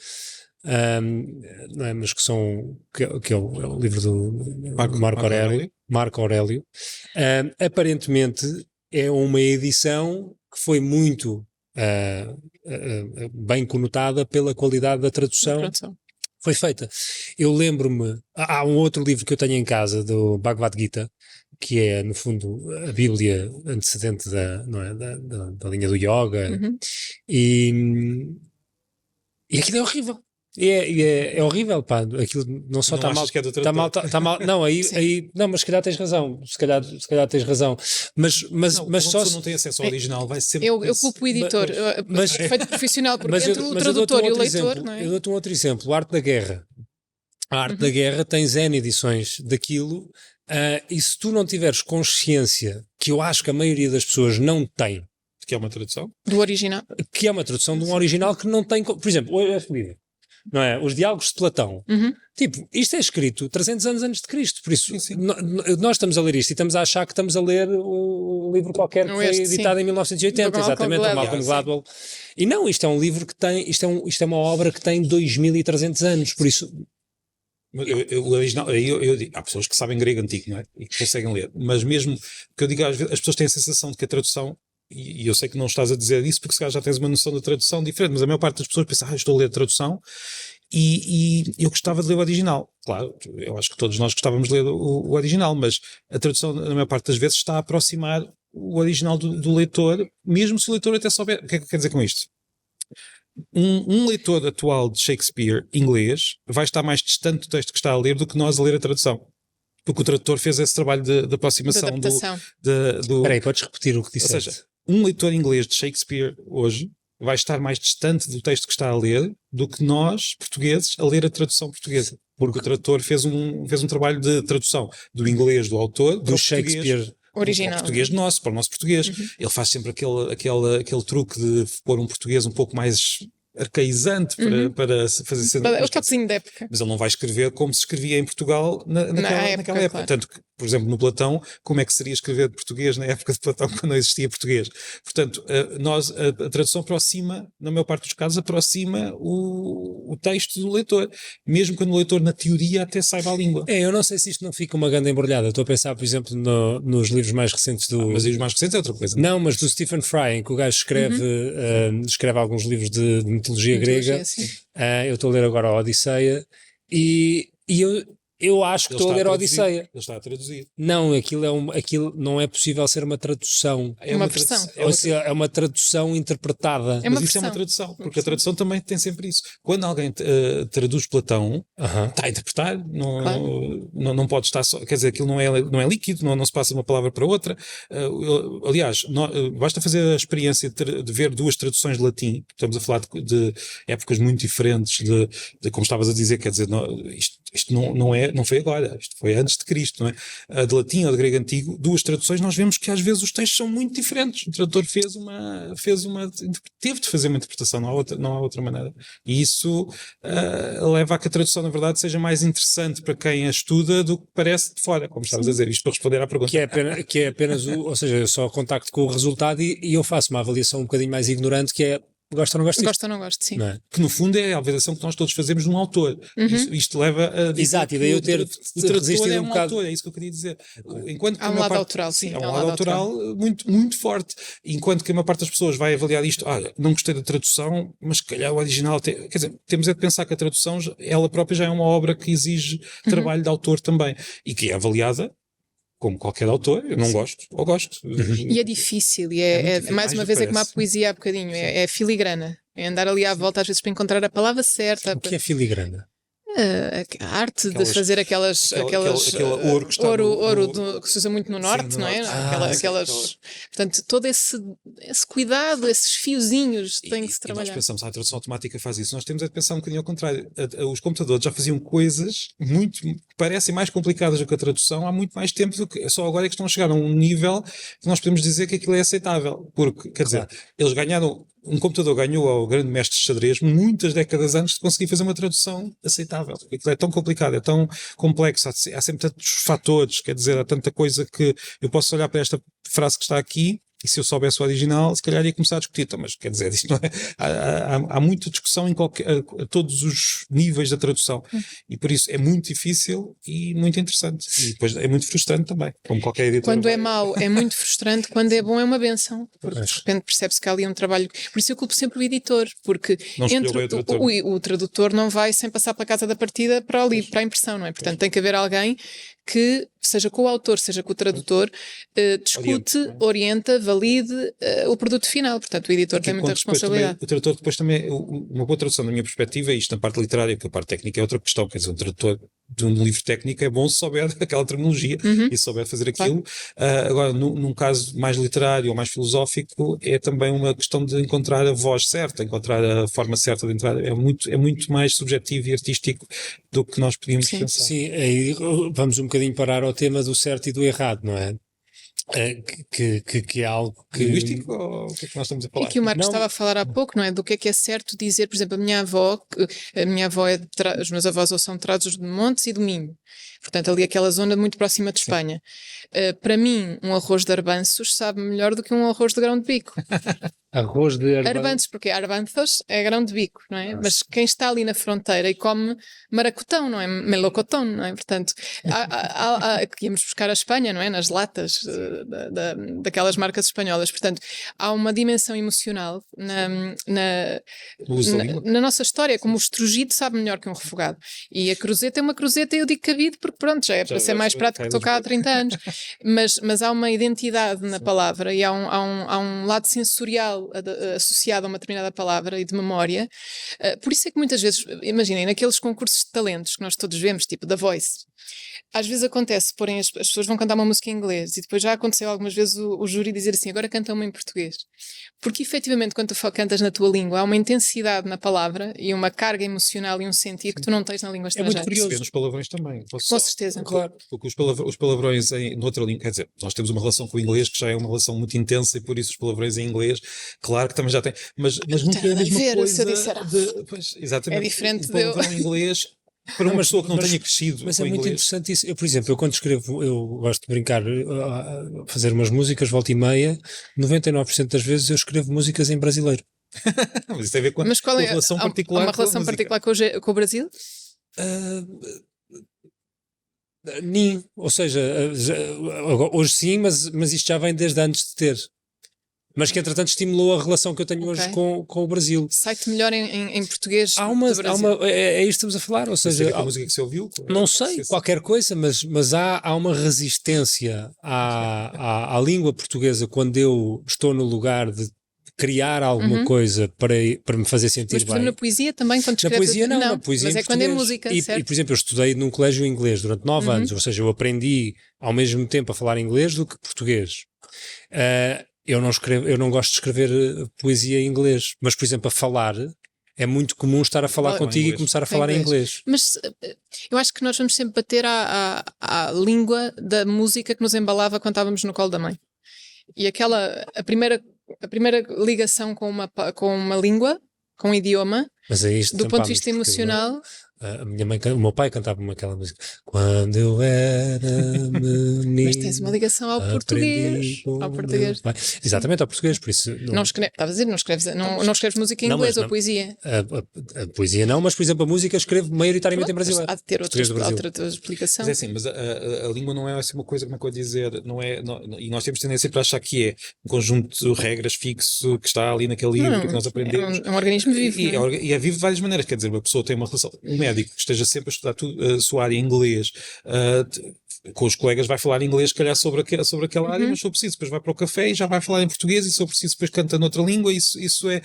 não é, mas que é o livro do Marco Aurélio. Aparentemente é uma edição que foi muito bem conotada pela qualidade da tradução. Foi feita. Eu lembro-me, há um outro livro que eu tenho em casa, do Bhagavad Gita, que é, no fundo, a Bíblia antecedente da linha do yoga, e aquilo é horrível. É horrível, pá. Aquilo não só está mal. Está mal, tá mal. Não, não, mas se calhar tens razão. Se calhar tens razão. Mas só se não tem acesso ao original, vai ser. Eu culpo o editor, feito profissional, porque entre o tradutor e o leitor, não é? Eu dou-te um outro exemplo: a Arte da Guerra. A Arte da Guerra tem N edições daquilo, e se tu não tiveres consciência, que eu acho que a maioria das pessoas não tem, que é uma tradução do original, que é uma tradução de um original que não tem, por exemplo, este livro. Não é? Os Diálogos de Platão. Tipo, isto é escrito 300 anos antes de Cristo, por isso nós estamos a ler isto e estamos a achar que estamos a ler um livro qualquer que foi editado em 1980, exatamente, o Malcolm Gladwell. E não, isto é um livro que tem, isto é uma obra que tem 2300 anos, por isso... O original, há pessoas que sabem grego antigo, não é? E que conseguem ler, mas mesmo que eu diga, às vezes as pessoas têm a sensação de que a tradução, e eu sei que não estás a dizer isso porque se calhar já tens uma noção da tradução diferente, mas a maior parte das pessoas pensa, estou a ler a tradução e eu gostava de ler o original. Claro, eu acho que todos nós gostávamos de ler o original, mas a tradução na maior parte das vezes está a aproximar o original do leitor, mesmo se o leitor até souber. O que é que quer dizer com isto? Um leitor atual de Shakespeare inglês vai estar mais distante do texto que está a ler do que nós a ler a tradução. Porque o tradutor fez esse trabalho de aproximação do... Espera aí, podes repetir o que disseste? Ou seja, um leitor inglês de Shakespeare hoje vai estar mais distante do texto que está a ler do que nós, portugueses, a ler a tradução portuguesa. Porque o tradutor fez um trabalho de tradução do inglês do autor do Shakespeare original. Para o português nosso, para o nosso português. Ele faz sempre aquele truque de pôr um português um pouco mais arcaizante para fazer cenas. É o toquezinho da época. Mas ele não vai escrever como se escrevia em Portugal naquela época. Claro. Tanto que, por exemplo, no Platão, como é que seria escrever português na época de Platão, quando não existia português? Portanto, a tradução aproxima, na maior parte dos casos, aproxima o texto do leitor, mesmo quando o leitor, na teoria, até saiba a língua. Eu não sei se isto não fica uma grande embrulhada. Estou a pensar, por exemplo, nos livros mais recentes do... Mas aí os mais recentes é outra coisa. Não, mas do Stephen Fry, em que o gajo escreve alguns livros de mitologia grega. Eu estou a ler agora a Odisseia e eu acho que estou a ler a Odisseia. Ele está a traduzir. Não, aquilo não é possível ser uma tradução. É uma versão. É uma tradução interpretada. É uma Mas isso versão. é uma tradução, porque a tradução também tem sempre isso. Quando alguém traduz Platão, está a interpretar, não pode estar só, quer dizer, aquilo não é líquido, não se passa de uma palavra para outra. Aliás, basta fazer a experiência de ver duas traduções de latim, estamos a falar de épocas muito diferentes, de como estavas a dizer, quer dizer, isto não foi agora, isto foi antes de Cristo, não é? De latim ou de grego antigo, duas traduções, nós vemos que às vezes os textos são muito diferentes. O tradutor teve de fazer uma interpretação, não há outra maneira. E isso leva a que a tradução, na verdade, seja mais interessante para quem a estuda do que parece de fora, como estavas a dizer, isto para responder à pergunta. Que é apenas ou seja, eu só contacto com o resultado e eu faço uma avaliação um bocadinho mais ignorante, que é gosto ou não gosto? Gosto ou não gosto, sim. Não é? Que no fundo é a avaliação que nós todos fazemos de um autor. Isto leva a dizer. Exato, e daí eu ter o tradutor resistido é um bocado. autor, é isso que eu queria dizer. Enquanto que Há um lado autoral, sim. Há um lado autoral muito, muito forte. Enquanto que a maior parte das pessoas vai avaliar isto, não gostei da tradução, mas se calhar o original quer dizer, temos é de pensar que a tradução, ela própria já é uma obra que exige trabalho de autor também, e que é avaliada como qualquer autor, eu não gosto, ou gosto. E é difícil, mais uma vez é como a poesia há bocadinho, é filigrana. É andar ali à volta às vezes para encontrar a palavra certa. O que é filigrana? A arte de fazer aquele ouro que, está que se usa muito no norte, não é? Portanto, todo esse cuidado, esses fiozinhos têm que se trabalhar. Nós pensamos, a tradução automática faz isso. Nós temos de pensar um bocadinho ao contrário. Os computadores já faziam coisas que parecem mais complicadas do que a tradução há muito mais tempo do que só agora é que estão a chegar a um nível que nós podemos dizer que aquilo é aceitável. Porque, quer dizer, eles ganharam. Um computador ganhou ao grande mestre de xadrez muitas décadas antes de conseguir fazer uma tradução aceitável. Aquilo é tão complicado, é tão complexo, há sempre tantos fatores, quer dizer, há tanta coisa que eu posso olhar para esta frase que está aqui e se eu soubesse o original, se calhar ia começar a discutir. Então, mas quer dizer, isto não é, há muita discussão a todos os níveis da tradução e por isso é muito difícil e muito interessante. E depois é muito frustrante também, como qualquer editor. Quando é mau é muito frustrante, quando é bom é uma benção, porque de repente percebe-se que há ali um trabalho. Por isso eu culpo sempre o editor, porque o tradutor não vai sem passar pela casa da partida para o livro, para a impressão, não é? Portanto, tem que haver alguém que, seja com o autor, seja com o tradutor, discute, orienta, valide o produto final. Portanto, o editor tem muita responsabilidade. O tradutor depois também, uma boa tradução da minha perspectiva, isto na parte literária, porque a parte técnica é outra questão, quer dizer, um tradutor de um livro técnico é bom se souber aquela terminologia e se souber fazer aquilo. Agora, num caso mais literário ou mais filosófico, é também uma questão de encontrar a voz certa, encontrar a forma certa de entrar. É muito mais subjetivo e artístico do que nós podíamos pensar. Sim, aí vamos um bocadinho parar ao tema do certo e do errado, não é? Que é algo que... Linguístico ou o que é que nós estamos a falar? E que o Marcos estava a falar há pouco, não é? Do que é certo dizer, por exemplo, a minha avó os meus avós são de Trás-os-Montes e do Minho. Portanto, ali aquela zona muito próxima de Espanha. Para mim, um arroz de arbanços sabe melhor do que um arroz de grão de bico. Arroz de arbanços, porque arbanços é grão de bico, não é? Mas quem está ali na fronteira e come maracutão, não é? Melocotão, não é? Portanto, íamos buscar a Espanha, não é? Nas latas daquelas marcas espanholas. Portanto, há uma dimensão emocional na nossa história, como o estrugido sabe melhor que um refogado. E a cruzeta é uma cruzeta e eu digo cabido porque pronto, já é para ser mais prático que estou cá há 30 anos. Mas há uma identidade na palavra e há um lado sensorial social associado a uma determinada palavra e de memória. Por isso é que muitas vezes, imaginem, naqueles concursos de talentos que nós todos vemos, tipo The Voice, às vezes acontece, porém as pessoas vão cantar uma música em inglês e depois já aconteceu algumas vezes o júri dizer assim, agora canta uma em português. Porque efetivamente quando tu cantas na tua língua há uma intensidade na palavra e uma carga emocional e um sentido que tu não tens na língua estrangeira. É muito curioso. Nos palavrões também. Com certeza. Claro. Porque os palavrões noutra língua, quer dizer, nós temos uma relação com o inglês que já é uma relação muito intensa e por isso os palavrões em inglês, claro que também já tem, mas nunca é a mesma coisa. Pois, exatamente. É diferente o palavrão em inglês. Para uma pessoa que não tenha crescido. Mas é muito interessante isso. Eu, por exemplo, quando escrevo, eu gosto de brincar, fazer umas músicas, volta e meia, 99% das vezes eu escrevo músicas em brasileiro. Mas isso tem a ver com mas qual a é relação particular. Há uma relação particular com o Brasil? Ou seja, hoje sim, mas isto já vem desde antes de ter. Mas que entretanto estimulou a relação que eu tenho hoje com o Brasil. Sai-te melhor em português é isto que estamos a falar, ou seja... a música que você ouviu? Não sei, qualquer coisa, mas há uma resistência à língua portuguesa quando eu estou no lugar de criar alguma coisa para me fazer sentir bem. Mas na poesia também, quando escreves... Na poesia não, na poesia mas é quando é música, certo? E, por exemplo, eu estudei num colégio inglês durante 9 anos, ou seja, eu aprendi ao mesmo tempo a falar inglês do que português. Eu não gosto de escrever poesia em inglês, mas, por exemplo, a falar, é muito comum estar a falar contigo e começar a falar em inglês. Mas eu acho que nós vamos sempre bater à língua da música que nos embalava quando estávamos no colo da mãe. E a primeira ligação com uma língua, com um idioma, mas é isto, do ponto de vista emocional... O meu pai cantava aquela música quando eu era menino. Mas tens uma ligação ao português. Exatamente, ao português, por isso não escreves música em inglês ou poesia. A poesia não, mas por exemplo a música escrevo maioritariamente em brasileiro. Há de ter outra explicação. Mas é assim, mas a língua não é assim uma coisa, como é que eu vou dizer, e nós temos tendência para achar que é um conjunto de regras fixo que está ali naquele livro que nós aprendemos. É um organismo vivo. E é vivo de várias maneiras, quer dizer, uma pessoa tem uma relação, médico que esteja sempre a estudar a sua área em inglês, com os colegas vai falar em inglês, se calhar sobre aquela área, mas se for preciso, depois vai para o café e já vai falar em português, e se for preciso, depois canta noutra língua. Isso é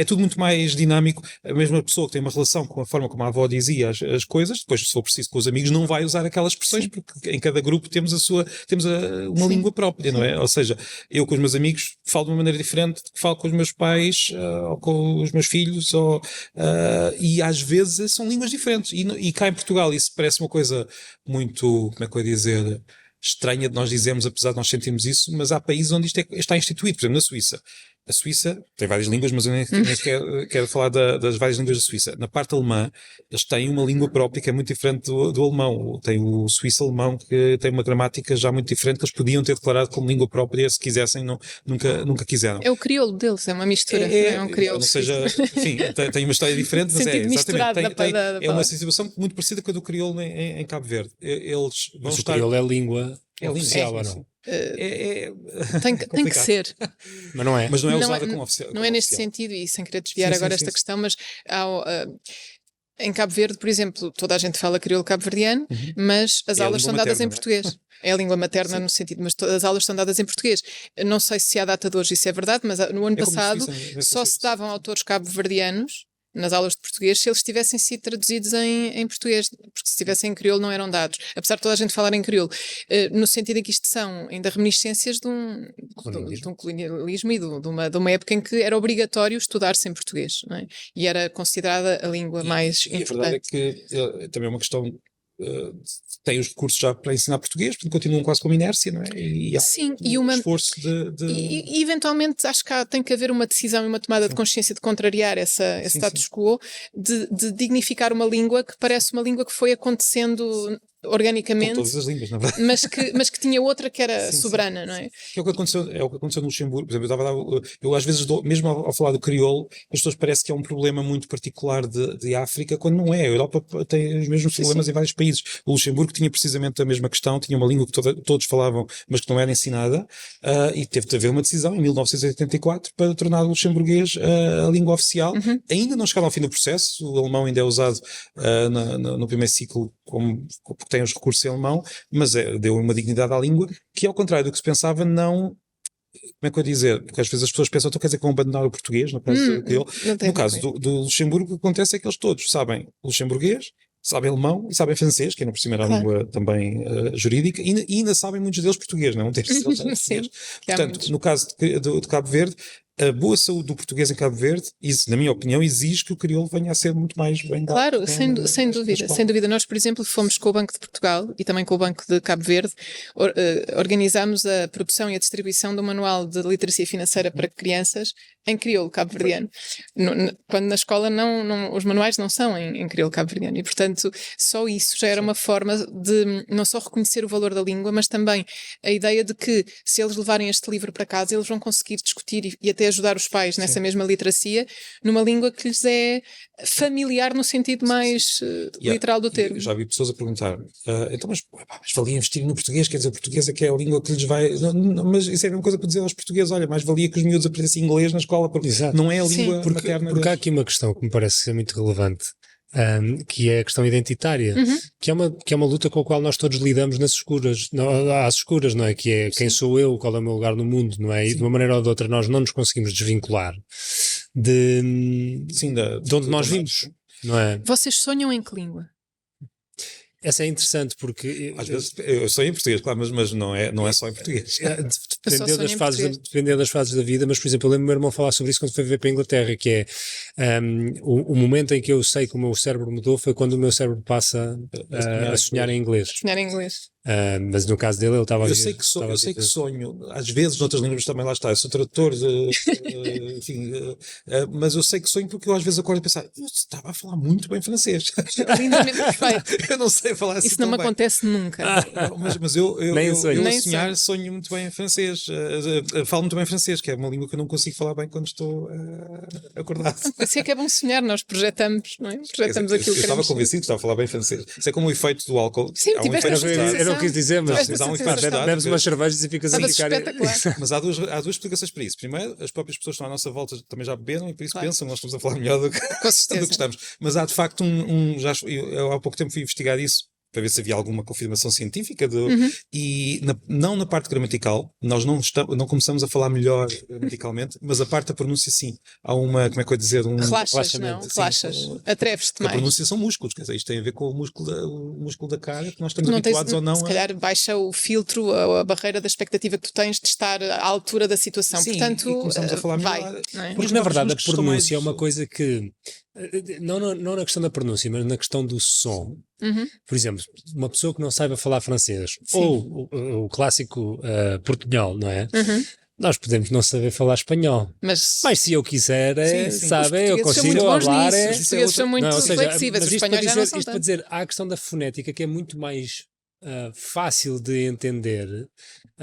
tudo muito mais dinâmico. A mesma pessoa que tem uma relação com a forma como a avó dizia as coisas, depois, se for preciso, com os amigos, não vai usar aquelas expressões, porque em cada grupo temos uma língua própria, não é? Ou seja, eu com os meus amigos falo de uma maneira diferente do que falo com os meus pais, ou com os meus filhos, e às vezes são línguas diferentes. E cá em Portugal isso parece uma coisa muito, como é que eu ia dizer, estranha de nós dizermos, apesar de nós sentirmos isso, mas há países onde isto está instituído. Por exemplo, na Suíça. A Suíça tem várias línguas, mas eu nem quero falar das várias línguas da Suíça. Na parte alemã, eles têm uma língua própria que é muito diferente do alemão. Tem o suíço-alemão que tem uma gramática já muito diferente, que eles podiam ter declarado como língua própria se quisessem, nunca quiseram. É o crioulo deles, é uma mistura. É um crioulo. Ou seja, enfim, tem uma história diferente, mas exatamente. É uma situação muito parecida com a do crioulo em Cabo Verde. Mas o crioulo é língua oficial ou não? Tem que ser, mas não é usada como oficial. Não é neste sentido, e sem querer desviar agora esta questão, mas em Cabo Verde, por exemplo, toda a gente fala crioulo cabo-verdiano, mas as aulas são dadas em português. É a língua materna no sentido, mas todas as aulas são dadas em português. Não sei se há data de hoje isso é verdade, mas no ano passado só se davam autores cabo-verdianos nas aulas de português se eles tivessem sido traduzidos em português, porque se estivessem em crioulo não eram dados, apesar de toda a gente falar em crioulo, no sentido em que isto são ainda reminiscências de um colonialismo e de uma época em que era obrigatório estudar-se em português, não é? E era considerada a língua mais importante. A verdade é que também é uma questão... têm os recursos já para ensinar português, portanto continuam quase com inércia, não é? E há esforço de... E eventualmente acho que tem que haver uma decisão e uma tomada de consciência de contrariar esse status quo, de dignificar uma língua que parece uma língua que foi acontecendo organicamente, todas as línguas, na verdade. mas que tinha outra que era soberana, não é? Que é o que aconteceu no Luxemburgo. Por exemplo, eu às vezes mesmo ao falar do crioulo, as pessoas parecem que é um problema muito particular de África, quando não é. A Europa tem os mesmos problemas em vários países. O Luxemburgo tinha precisamente a mesma questão, tinha uma língua que todos falavam, mas que não era ensinada, e teve de haver uma decisão em 1984 para tornar o luxemburguês a língua oficial. Ainda não chegaram ao fim do processo, o alemão ainda é usado no primeiro ciclo porque tem os recursos em alemão, mas deu uma dignidade à língua que, ao contrário do que se pensava, não como é que eu ia dizer? Porque às vezes as pessoas pensam, então quer dizer que vão abandonar o português, no caso dele. No caso do Luxemburgo, o que acontece é que eles todos sabem luxemburguês, sabem alemão e sabem francês, que ainda por cima era a língua também jurídica, e ainda sabem muitos deles português, não é? Um terço deles sabe português. Portanto, no caso de Cabo Verde, a boa saúde do português em Cabo Verde, isso, na minha opinião, exige que o crioulo venha a ser muito mais bem dado. Claro, sem dúvida. Nós, por exemplo, fomos com o Banco de Portugal e também com o Banco de Cabo Verde, organizámos a produção e a distribuição do Manual de Literacia Financeira para crianças em crioulo cabo-verdiano. Quando na escola os manuais não são em crioulo cabo-verdiano e, portanto, só isso já era uma forma de não só reconhecer o valor da língua, mas também a ideia de que se eles levarem este livro para casa, eles vão conseguir discutir e até ajudar os pais nessa mesma literacia, numa língua que lhes é familiar no sentido mais literal do termo. Já vi pessoas a perguntar, então mas valia investir no português, quer dizer, o português é que é a língua que lhes vai... mas isso é a mesma coisa para dizer aos portugueses, olha, mais valia que os miúdos aprendessem inglês na escola, porque não é a língua materna. Porque há aqui uma questão que me parece ser muito relevante, que é a questão identitária, que é uma luta com a qual nós todos lidamos às escuras, não é? Que é quem sou eu, qual é o meu lugar no mundo, não é? E de uma maneira ou de outra nós não nos conseguimos desvincular de onde nós vimos, não é? Vocês sonham em que língua? Essa é interessante porque... Às vezes eu sou em português, claro, mas não é só em português. Dependendo das fases da vida, mas por exemplo eu lembro-me do meu irmão falar sobre isso quando foi viver para a Inglaterra, que é o momento em que eu sei que o meu cérebro mudou foi quando o meu cérebro passa a sonhar em inglês. Sonhar em inglês. Mas no caso dele ele estava a dizer... Eu sei que sonho, às vezes noutras línguas também lá está, eu sou tradutor, enfim, mas eu sei que sonho porque eu às vezes acordo a pensar, eu estava a falar muito bem francês. Lindamente perfeito. Eu não sei falar assim. Isso não me acontece nunca. Mas eu sonho muito bem em francês, falo muito bem francês, que é uma língua que eu não consigo falar bem quando estou acordado. Assim é que é bom sonhar, nós projetamos, não é? Projetamos aquilo que eu estava convencido que estava a falar bem francês. Isso é como o efeito do álcool. Sim, eu não quis dizer, mas há um efeito bebes umas cervejas e ficas a ficar... Mas há duas explicações para isso. Primeiro, as próprias pessoas que estão à nossa volta também já beberam e por isso pensam, nós estamos a falar melhor do que estamos. Mas há de facto eu há pouco tempo fui investigar isso para ver se havia alguma confirmação científica e não na parte gramatical, nós não começamos a falar melhor gramaticalmente, mas a parte da pronúncia sim, há uma, como é que eu ia dizer, relaxas, atreves-te mais. A pronúncia são músculos, quer dizer, isto tem a ver com o músculo da cara, que nós estamos habituados ou não. Se calhar baixa o filtro, a barreira da expectativa que tu tens de estar à altura da situação, sim, portanto e começamos a falar melhor. Não é? Porque na verdade a pronúncia é uma coisa que não na questão da pronúncia, mas na questão do som. Por exemplo, uma pessoa que não saiba falar francês ou o clássico portunhol, não é? Nós podemos não saber falar espanhol, mas se eu quiser, eu consigo falar. Os portugueses são muito flexíveis, os espanhóis já não são isto para dizer, há a questão da fonética que é muito mais fácil de entender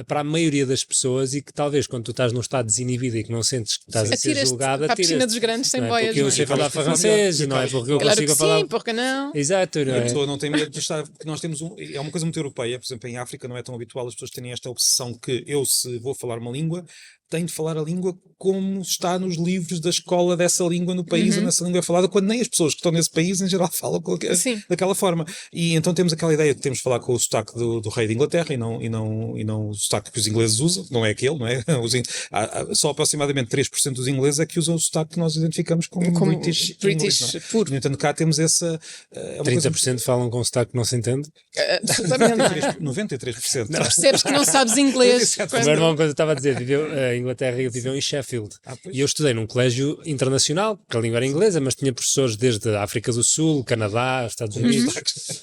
para a maioria das pessoas e que talvez quando tu estás num estado desinibido e que não sentes que estás a ser julgado, para a piscina dos grandes sem boias. Porque eu sei falar francês e não é porque eu consigo falar. Sim, porque não? Exato. A pessoa não tem medo de estar, porque nós temos é uma coisa muito europeia, por exemplo, em África não é tão habitual as pessoas terem esta obsessão que eu, se vou falar uma língua, tenho de falar a língua como está nos livros da escola dessa língua no país onde essa língua é falada, quando nem as pessoas que estão nesse país em geral falam daquela forma. E então temos aquela ideia de que temos de falar com o sotaque do rei de Inglaterra e não o sotaque que os ingleses usam, não é aquele, não é? Só aproximadamente 3% dos ingleses é que usam o sotaque que nós identificamos como British puro. No entanto, cá temos essa... 30% falam com sotaque que não se entende? 93%. Percebes que não sabes inglês. O meu irmão, quando eu estava a dizer, Inglaterra viveu em Sheffield e eu estudei num colégio internacional, que a língua era inglesa, mas tinha professores desde a África do Sul, Canadá, Estados Unidos,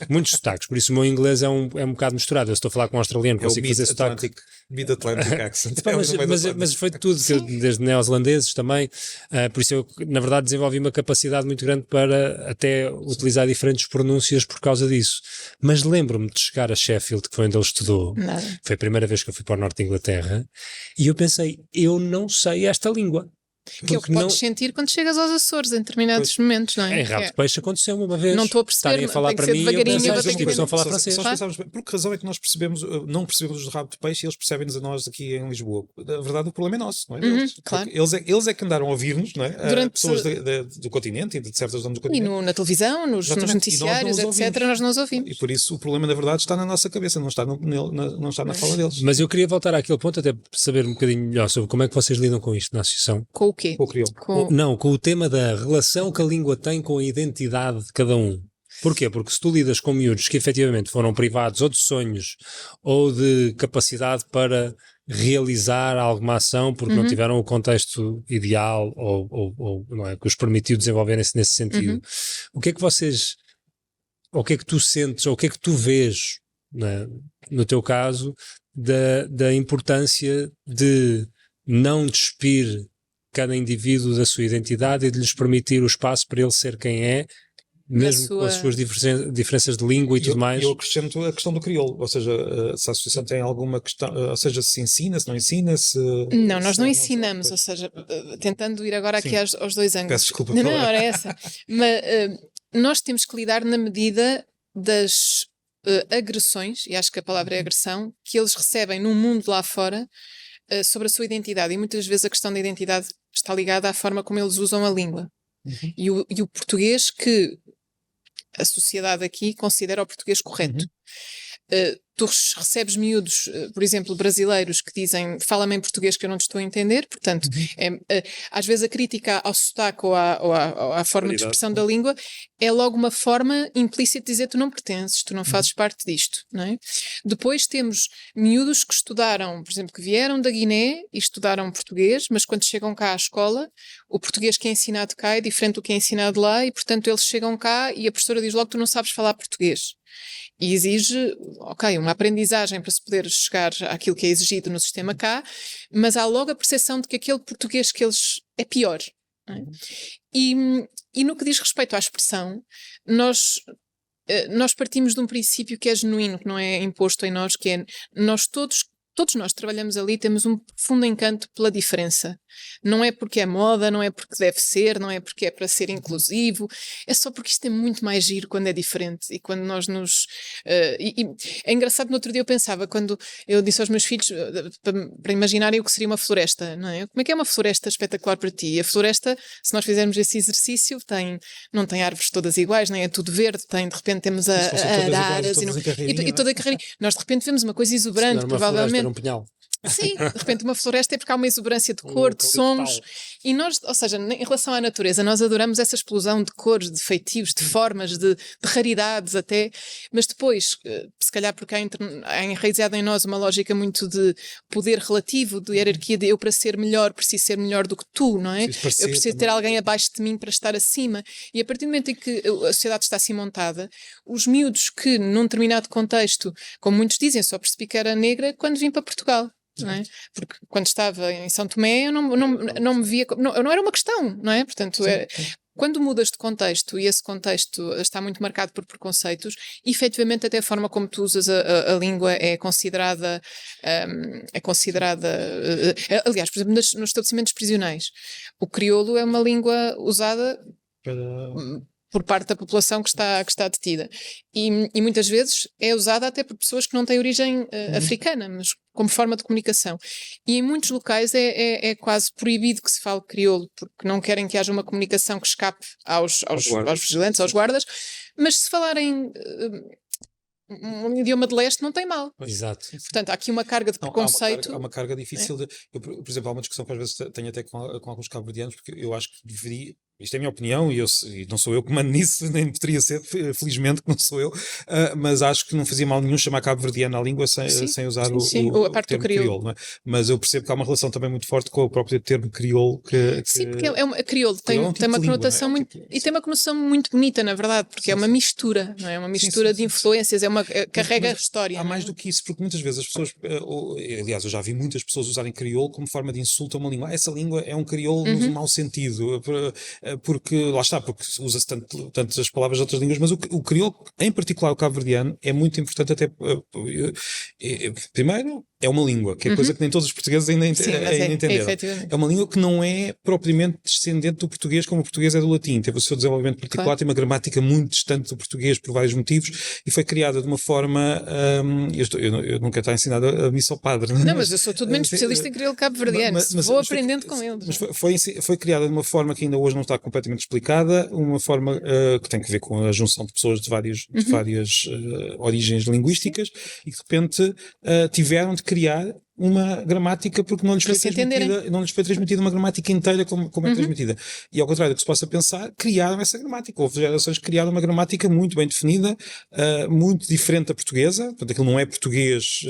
muitos sotaques, por isso o meu inglês é um bocado misturado. Eu estou a falar com um australiano, consigo fazer sotaque. Mid-Atlantic accent. Mas foi tudo, desde neozelandeses também, por isso eu na verdade desenvolvi uma capacidade muito grande para até utilizar diferentes pronúncias por causa disso. Mas lembro-me de chegar a Sheffield, que foi onde ele estudou, foi a primeira vez que eu fui para o norte da Inglaterra, e eu pensei, eu não sei esta língua. Que é o que podes sentir quando chegas aos Açores em determinados momentos, não é? Em Rabo de Peixe aconteceu uma vez. Não estou a perceber, estarem a falar tem que para ser mim devagarinho, eu vou ter que estão a falar francês. Por que razão é que nós não percebemos do rabo de peixe e eles percebem-nos a nós aqui em Lisboa? Na verdade, o problema é nosso, não é deles. Claro. Eles é que andaram a ouvir-nos, não é? Durante Pessoas do continente e de certas zonas do continente. E na televisão, nos noticiários, etc., nós não os ouvimos. E por isso o problema, na verdade, está na nossa cabeça, não está, não está na fala deles. Mas eu queria voltar àquele ponto até para saber um bocadinho melhor sobre como é que vocês lidam com isto na associação. Com o quê? Com o crioulo. Com o tema da relação que a língua tem com a identidade de cada um. Porquê? Porque se tu lidas com miúdos que efetivamente foram privados ou de sonhos ou de capacidade para realizar alguma ação porque não tiveram o contexto ideal ou não é, que os permitiu desenvolverem-se nesse sentido, o que é que vocês, ou o que é que tu sentes, ou o que é que tu vês, né, no teu caso, da importância de não despir cada indivíduo da sua identidade e de lhes permitir o espaço para ele ser quem é, mesmo com as suas diferenças de língua e tudo mais? Eu acrescento a questão do crioulo, ou seja, se a associação tem alguma questão, ou seja, se ensina, se não ensina, se... Não, nós não ensinamos, ou seja, tentando ir agora aqui aos dois ângulos. Peço desculpa. Não, era essa. Mas nós temos que lidar na medida das agressões, e acho que a palavra é agressão, que eles recebem no mundo lá fora, sobre a sua identidade, e muitas vezes a questão da identidade está ligada à forma como eles usam a língua. E o português que a sociedade aqui considera o português correto. Tu recebes miúdos, por exemplo, brasileiros que dizem fala-me em português que eu não te estou a entender, portanto, às vezes a crítica ao sotaque ou à forma de expressão da língua é logo uma forma implícita de dizer tu não pertences, tu não fazes parte disto, não é? Depois temos miúdos que estudaram, por exemplo, que vieram da Guiné e estudaram português, mas quando chegam cá à escola, o português que é ensinado cá é diferente do que é ensinado lá e, portanto, eles chegam cá e a professora diz logo tu não sabes falar português. E exige, uma aprendizagem para se poder chegar àquilo que é exigido no sistema cá, mas há logo a percepção de que aquele português que eles é pior. Não é? E no que diz respeito à expressão, nós partimos de um princípio que é genuíno, que não é imposto em nós, que é nós todos nós trabalhamos ali, temos um profundo encanto pela diferença. Não é porque é moda, não é porque deve ser, não é porque é para ser inclusivo, é só porque isto é muito mais giro quando é diferente e quando nós nos... e é engraçado, no outro dia eu pensava, quando eu disse aos meus filhos para imaginarem o que seria uma floresta, não é? Como é que é uma floresta espetacular para ti? A floresta, se nós fizermos esse exercício, não tem árvores todas iguais, nem é tudo verde, de repente temos araras e toda a carreirinha. Nós de repente vemos uma coisa exuberante, provavelmente. Um pinhal. Sim, de repente uma floresta é porque há uma exuberância de cor, de sons, e nós, ou seja, em relação à natureza, nós adoramos essa explosão de cores, de feitios, de formas, de raridades até, mas depois, se calhar porque há enraizado em nós uma lógica muito de poder relativo, de hierarquia, de eu para ser melhor preciso ser melhor do que tu, não é? Eu preciso ter alguém abaixo de mim para estar acima, e a partir do momento em que a sociedade está assim montada, os miúdos que num determinado contexto, como muitos dizem, só percebi que era negra quando vim para Portugal. Não é? Porque quando estava em São Tomé eu não me via, não era uma questão, não é? Portanto, quando mudas de contexto e esse contexto está muito marcado por preconceitos, efetivamente até a forma como tu usas a língua é considerada aliás, por exemplo, nos estabelecimentos prisionais, o crioulo é uma língua usada por parte da população que está detida. E muitas vezes é usada até por pessoas que não têm origem africana, mas como forma de comunicação. E em muitos locais é quase proibido que se fale crioulo, porque não querem que haja uma comunicação que escape aos vigilantes, aos guardas, mas se falarem um idioma de leste não tem mal. Exato. Portanto, há aqui uma carga de preconceito. Há uma carga difícil de... por exemplo, há uma discussão que às vezes tenho até com alguns cabo-verdianos, porque eu acho que deveria... Isto é a minha opinião e não sou eu que mando nisso, nem poderia ser, felizmente que não sou eu, mas acho que não fazia mal nenhum chamar cabo-verdiano à língua sem usar a parte do crioulo. Não é? Mas eu percebo que há uma relação também muito forte com o próprio termo crioulo. Sim, porque crioulo tem uma conotação muito... E tem uma conotação muito bonita, na verdade, porque é uma mistura, não é? Uma mistura de influências, carrega a história. Há mais do que isso, porque muitas vezes as pessoas, aliás, eu já vi muitas pessoas usarem crioulo como forma de insulto a uma língua. Essa língua é um crioulo no mau sentido, porque lá está, porque usa-se tanto as palavras de outras línguas, mas o crioulo, em particular o cabo-verdiano, é muito importante até, primeiro, é uma língua, que é coisa que nem todos os portugueses ainda entenderam. Efetivamente. É uma língua que não é propriamente descendente do português, como o português é do latim. Teve o seu desenvolvimento particular, tem uma gramática muito distante do português por vários motivos e foi criada de uma forma... eu nunca estou ensinado a missa ao padre. Não, mas eu sou tudo menos especialista em crioulo cabo-verdiano. Vou aprendendo com eles. Mas foi criada de uma forma que ainda hoje não está completamente explicada, uma forma que tem que ver com a junção de pessoas de várias origens linguísticas e que de repente tiveram de criar uma gramática porque não lhes foi transmitida uma gramática inteira como é transmitida. E ao contrário do que se possa pensar, criaram essa gramática. Houve gerações que criaram uma gramática muito bem definida, muito diferente da portuguesa, portanto aquilo não é português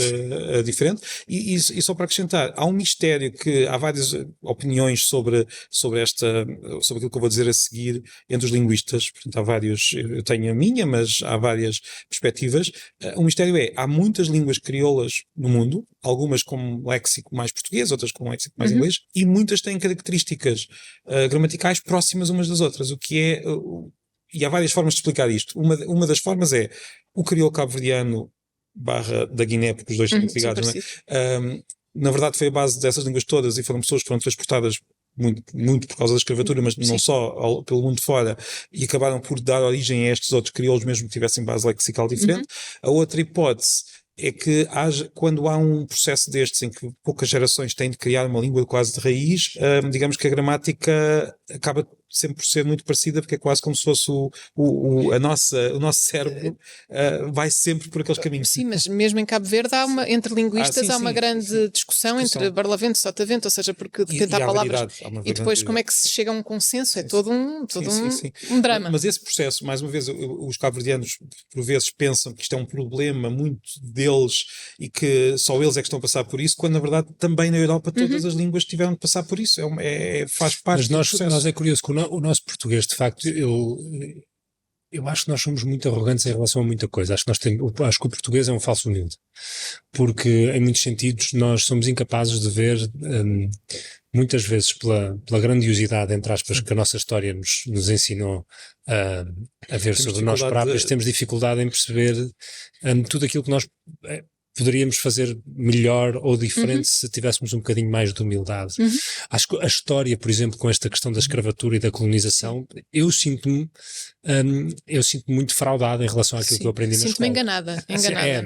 diferente, e só para acrescentar, há um mistério que há várias opiniões sobre aquilo que eu vou dizer a seguir entre os linguistas, portanto há vários, eu tenho a minha, mas há várias perspectivas. O mistério há muitas línguas crioulas no mundo, algumas com léxico mais português, outras com léxico mais inglês, e muitas têm características gramaticais próximas umas das outras, o que é... E há várias formas de explicar isto. Uma das formas é o crioulo cabo-verdiano / da Guiné, porque os dois estão ligados, não é? Na verdade foi a base dessas línguas todas e foram pessoas que foram transportadas muito por causa da escravatura, mas não só pelo mundo fora, e acabaram por dar origem a estes outros crioulos, mesmo que tivessem base lexical diferente. A outra hipótese é que quando há um processo destes em que poucas gerações têm de criar uma língua quase de raiz, digamos que a gramática acaba sempre por ser muito parecida, porque é quase como se fosse o nosso cérebro vai sempre por aqueles caminhos. Sim, mas mesmo em Cabo Verde entre linguistas há uma grande discussão entre Barlavento e Sotavento, ou seja, porque tentar palavras e depois como é que se chega a um consenso, é todo um drama. Mas esse processo, mais uma vez, os cabo-verdianos por vezes pensam que isto é um problema muito deles e que só eles é que estão a passar por isso, quando na verdade também na Europa todas as línguas tiveram de passar por isso, faz parte do processo. Nós é curioso que o nosso português, de facto, eu acho que nós somos muito arrogantes em relação a muita coisa. Acho que o português é um falso humilde, porque em muitos sentidos nós somos incapazes de ver, muitas vezes pela grandiosidade, entre aspas, que a nossa história nos ensinou a ver sobre nós próprios, temos dificuldade em perceber tudo aquilo que nós poderíamos fazer melhor ou diferente se tivéssemos um bocadinho mais de humildade. Acho que a história, por exemplo, com esta questão da escravatura e da colonização, eu sinto-me muito fraudado em relação àquilo que eu aprendi na escola. Sinto-me enganada.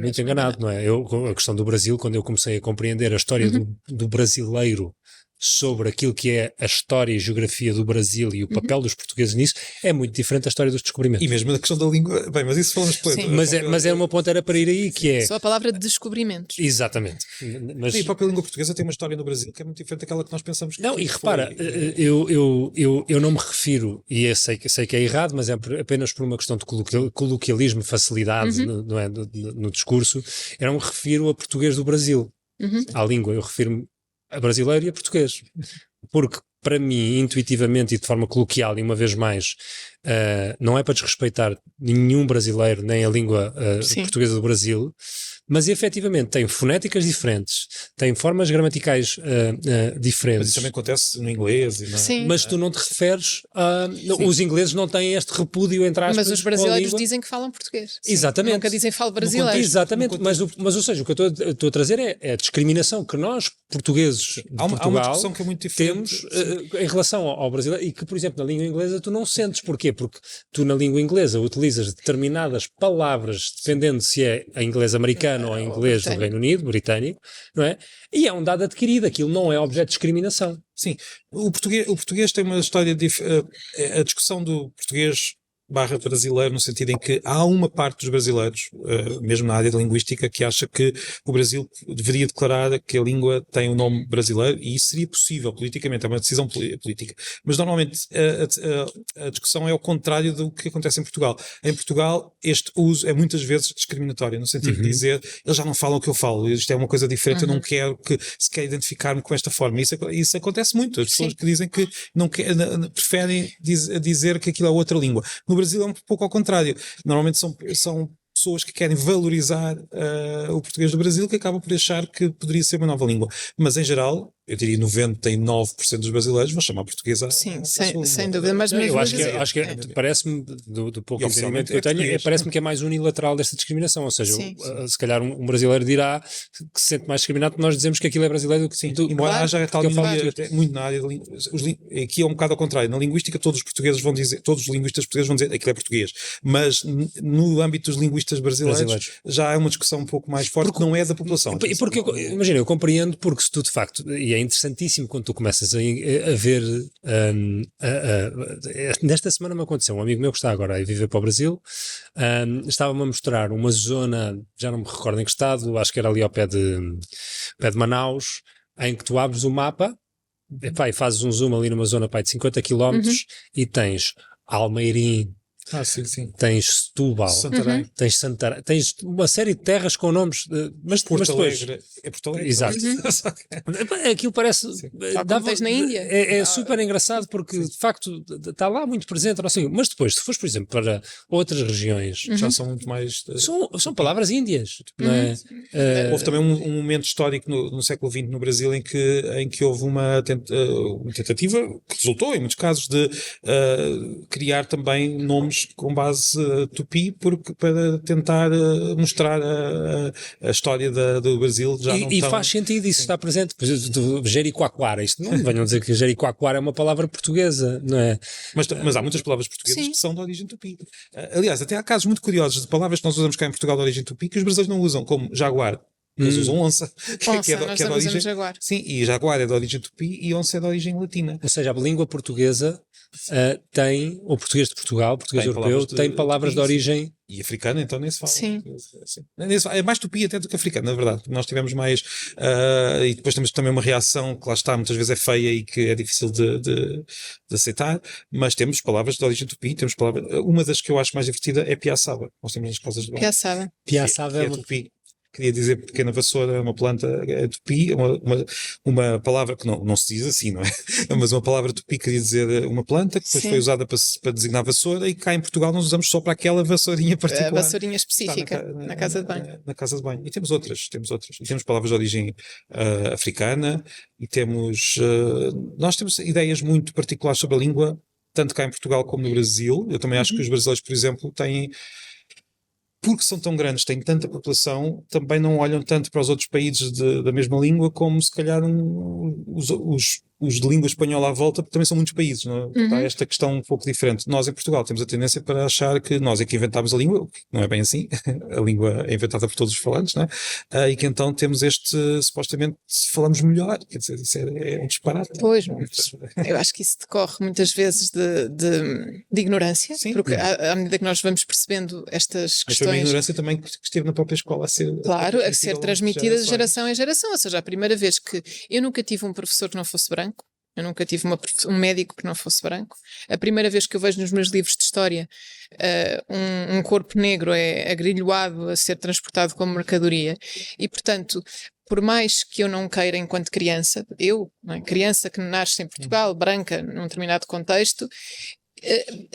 Muito enganado, não é? A questão do Brasil, quando eu comecei a compreender a história do brasileiro sobre aquilo que é a história e geografia do Brasil e o papel dos portugueses nisso, é muito diferente da história dos descobrimentos. E mesmo a questão da língua, bem, mas isso falamos depois. Mas é uma ponta era para ir aí, que é... Só a palavra de descobrimentos. Exatamente. E a própria língua portuguesa tem uma história no Brasil que é muito diferente daquela que nós pensamos que não, e repara, eu não me refiro, e eu sei que é errado, mas é apenas por uma questão de coloquialismo, facilidade no discurso, eu não me refiro a português do Brasil, à língua, eu refiro-me a brasileiro e a português, porque para mim, intuitivamente e de forma coloquial, e uma vez mais, não é para desrespeitar nenhum brasileiro, nem a língua portuguesa do Brasil, mas efetivamente tem fonéticas diferentes, tem formas gramaticais diferentes. Mas isso também acontece no inglês. Mas tu não te referes a... Os ingleses não têm este repúdio, entre aspas. Mas os brasileiros dizem que falam português. Exatamente. Nunca dizem falo brasileiro. Exatamente, mas ou seja, o que eu estou a trazer é a discriminação que nós, portugueses de Portugal, há uma discussão que é muito diferente, temos em relação ao brasileiro, e que, por exemplo, na língua inglesa tu não sentes. Porquê? Porque tu na língua inglesa utilizas determinadas palavras, dependendo se é a inglês americano ou em inglês do Reino Unido, britânico, não é? E é um dado adquirido, aquilo não é objeto de discriminação. Sim, o português tem uma história a discussão do português / brasileiro, no sentido em que há uma parte dos brasileiros, mesmo na área da linguística, que acha que o Brasil deveria declarar que a língua tem o nome brasileiro, e isso seria possível politicamente, é uma decisão política. Mas normalmente a discussão é ao contrário do que acontece em Portugal. Em Portugal, este uso é muitas vezes discriminatório, no sentido de dizer, eles já não falam o que eu falo, isto é uma coisa diferente, eu não quero que se quer identificar-me com esta forma. Isso acontece muito. As pessoas que dizem que preferem dizer que aquilo é outra língua. No Brasil é um pouco ao contrário. Normalmente são pessoas que querem valorizar o português do Brasil, que acabam por achar que poderia ser uma nova língua. Mas, em geral, eu diria 99% dos brasileiros vão chamar português à Sim, à sem segunda. dúvida. Mas Eu vou acho que, dizer- parece-me, do pouco E entendimento que eu tenho, português. parece-me que é mais unilateral desta discriminação. Ou seja, Sim. se calhar um brasileiro dirá que se sente mais discriminado porque nós dizemos que aquilo é brasileiro do que Sim, do, embora claro, haja tal porque eu falo minoria, português. até muito na área aqui é um bocado ao contrário. Na linguística, todos os portugueses vão dizer, todos os linguistas portugueses vão dizer aquilo é português. Mas no âmbito dos linguistas brasileiros já é uma discussão um pouco mais forte, que não é da população. E porque, imagina, eu compreendo, porque se tu de facto, e é interessantíssimo quando tu começas a ver, nesta semana me aconteceu, um amigo meu que está agora a viver para o Brasil, estava-me a mostrar uma zona, já não me recordo em que estado, acho que era ali ao pé de Manaus, em que tu abres o mapa, epá, e fazes um zoom ali numa zona, pá, de 50 km e tens Almeirim, sim. tens Setúbal, Santarém, tens Santarém, tens uma série de terras com nomes, mas Porto depois... Alegre. É Porto Alegre. Exato. Aquilo parece. Tal como tens na Índia. É super engraçado porque de facto está lá muito presente. Assim, mas depois, se fores, por exemplo, para outras regiões, Já são muito mais. são palavras índias. Não é? Houve também um momento histórico no século XX no Brasil em que houve uma tentativa que resultou, em muitos casos, de criar também nomes com base tupi para tentar mostrar a história do Brasil. Já não E tão... faz sentido isso estar presente. Jericoacoara, isto não me venham dizer que Jericoacoara é uma palavra portuguesa, não é? Mas há muitas palavras portuguesas Sim. que são de origem tupi. Aliás, até há casos muito curiosos de palavras que nós usamos cá em Portugal de origem tupi que os brasileiros não usam, como jaguar. Eles usam onça, Onça, que é nós de também origem. usamos jaguar. Sim, e jaguar é de origem tupi e onça é de origem latina. Ou seja, a língua portuguesa tem, o português de Portugal, português Tem europeu, palavras tem palavras de tupi, origem. E africana, então nem se fala. Sim. É mais tupi até do que africana, na verdade. Nós tivemos mais. E depois temos também uma reação que lá está, muitas vezes é feia e que é difícil de aceitar, mas temos palavras de origem tupi, temos palavras. Uma das que eu acho mais divertida é piaçaba. Nós temos nas casas de banho. Piaçaba. Piaçaba Que é tupi. Queria dizer pequena vassoura, uma planta tupi, uma palavra que não se diz assim, não é? Mas uma palavra tupi queria dizer uma planta que depois Sim. foi usada para designar vassoura e cá em Portugal nós usamos só para aquela vassourinha particular. A vassourinha específica na casa de banho. Na casa de banho. E temos outras. E temos palavras de origem africana e temos... nós temos ideias muito particulares sobre a língua, tanto cá em Portugal como no Brasil. Eu também acho que os brasileiros, por exemplo, têm... Porque são tão grandes, têm tanta população, também não olham tanto para os outros países da mesma língua como se calhar os de língua espanhola à volta, porque também são muitos países, não é? Há esta questão um pouco diferente. Nós em Portugal temos a tendência para achar que nós é que inventámos a língua, o que não é bem assim, a língua é inventada por todos os falantes, não é? E que então temos supostamente, se falamos melhor, quer dizer, isso é um disparate. Pois, eu acho que isso decorre muitas vezes de ignorância, Sim. porque à medida que nós vamos percebendo estas Mas foi uma questões, ignorância também que esteve na própria escola a ser... claro, a ser transmitida de gerações. geração em geração. Ou seja, a primeira vez que eu nunca tive um professor que não fosse branco, eu nunca tive um médico que não fosse branco. A primeira vez que eu vejo nos meus livros de história um corpo negro é agrilhoado a ser transportado como mercadoria. E, portanto, por mais que eu não queira enquanto criança, criança que nasce em Portugal, branca, num determinado contexto,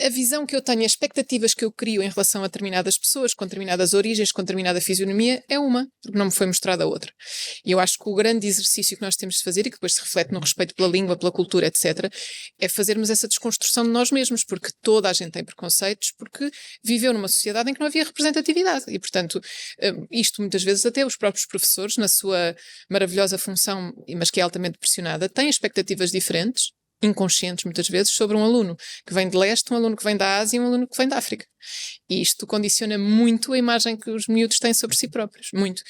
a visão que eu tenho, as expectativas que eu crio em relação a determinadas pessoas, com determinadas origens, com determinada fisionomia, é uma, porque não me foi mostrada outra. E eu acho que o grande exercício que nós temos de fazer, e que depois se reflete no respeito pela língua, pela cultura, etc., é fazermos essa desconstrução de nós mesmos, porque toda a gente tem preconceitos, porque viveu numa sociedade em que não havia representatividade. E, portanto, isto muitas vezes até os próprios professores, na sua maravilhosa função, mas que é altamente pressionada, têm expectativas diferentes, inconscientes muitas vezes, sobre um aluno que vem de leste, um aluno que vem da Ásia e um aluno que vem da África. E isto condiciona muito a imagem que os miúdos têm sobre si próprios, muito.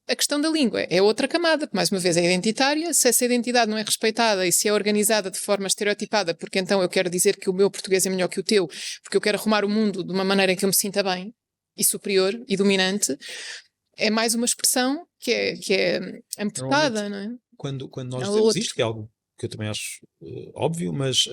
A questão da língua é outra camada, que mais uma vez é identitária. Se essa identidade não é respeitada e se é organizada de forma estereotipada, porque então eu quero dizer que o meu português é melhor que o teu, porque eu quero arrumar o mundo de uma maneira em que eu me sinta bem e superior e dominante, é mais uma expressão que é amputada, não é? Quando nós É dizemos outro. isto, que é algo que eu também acho óbvio, mas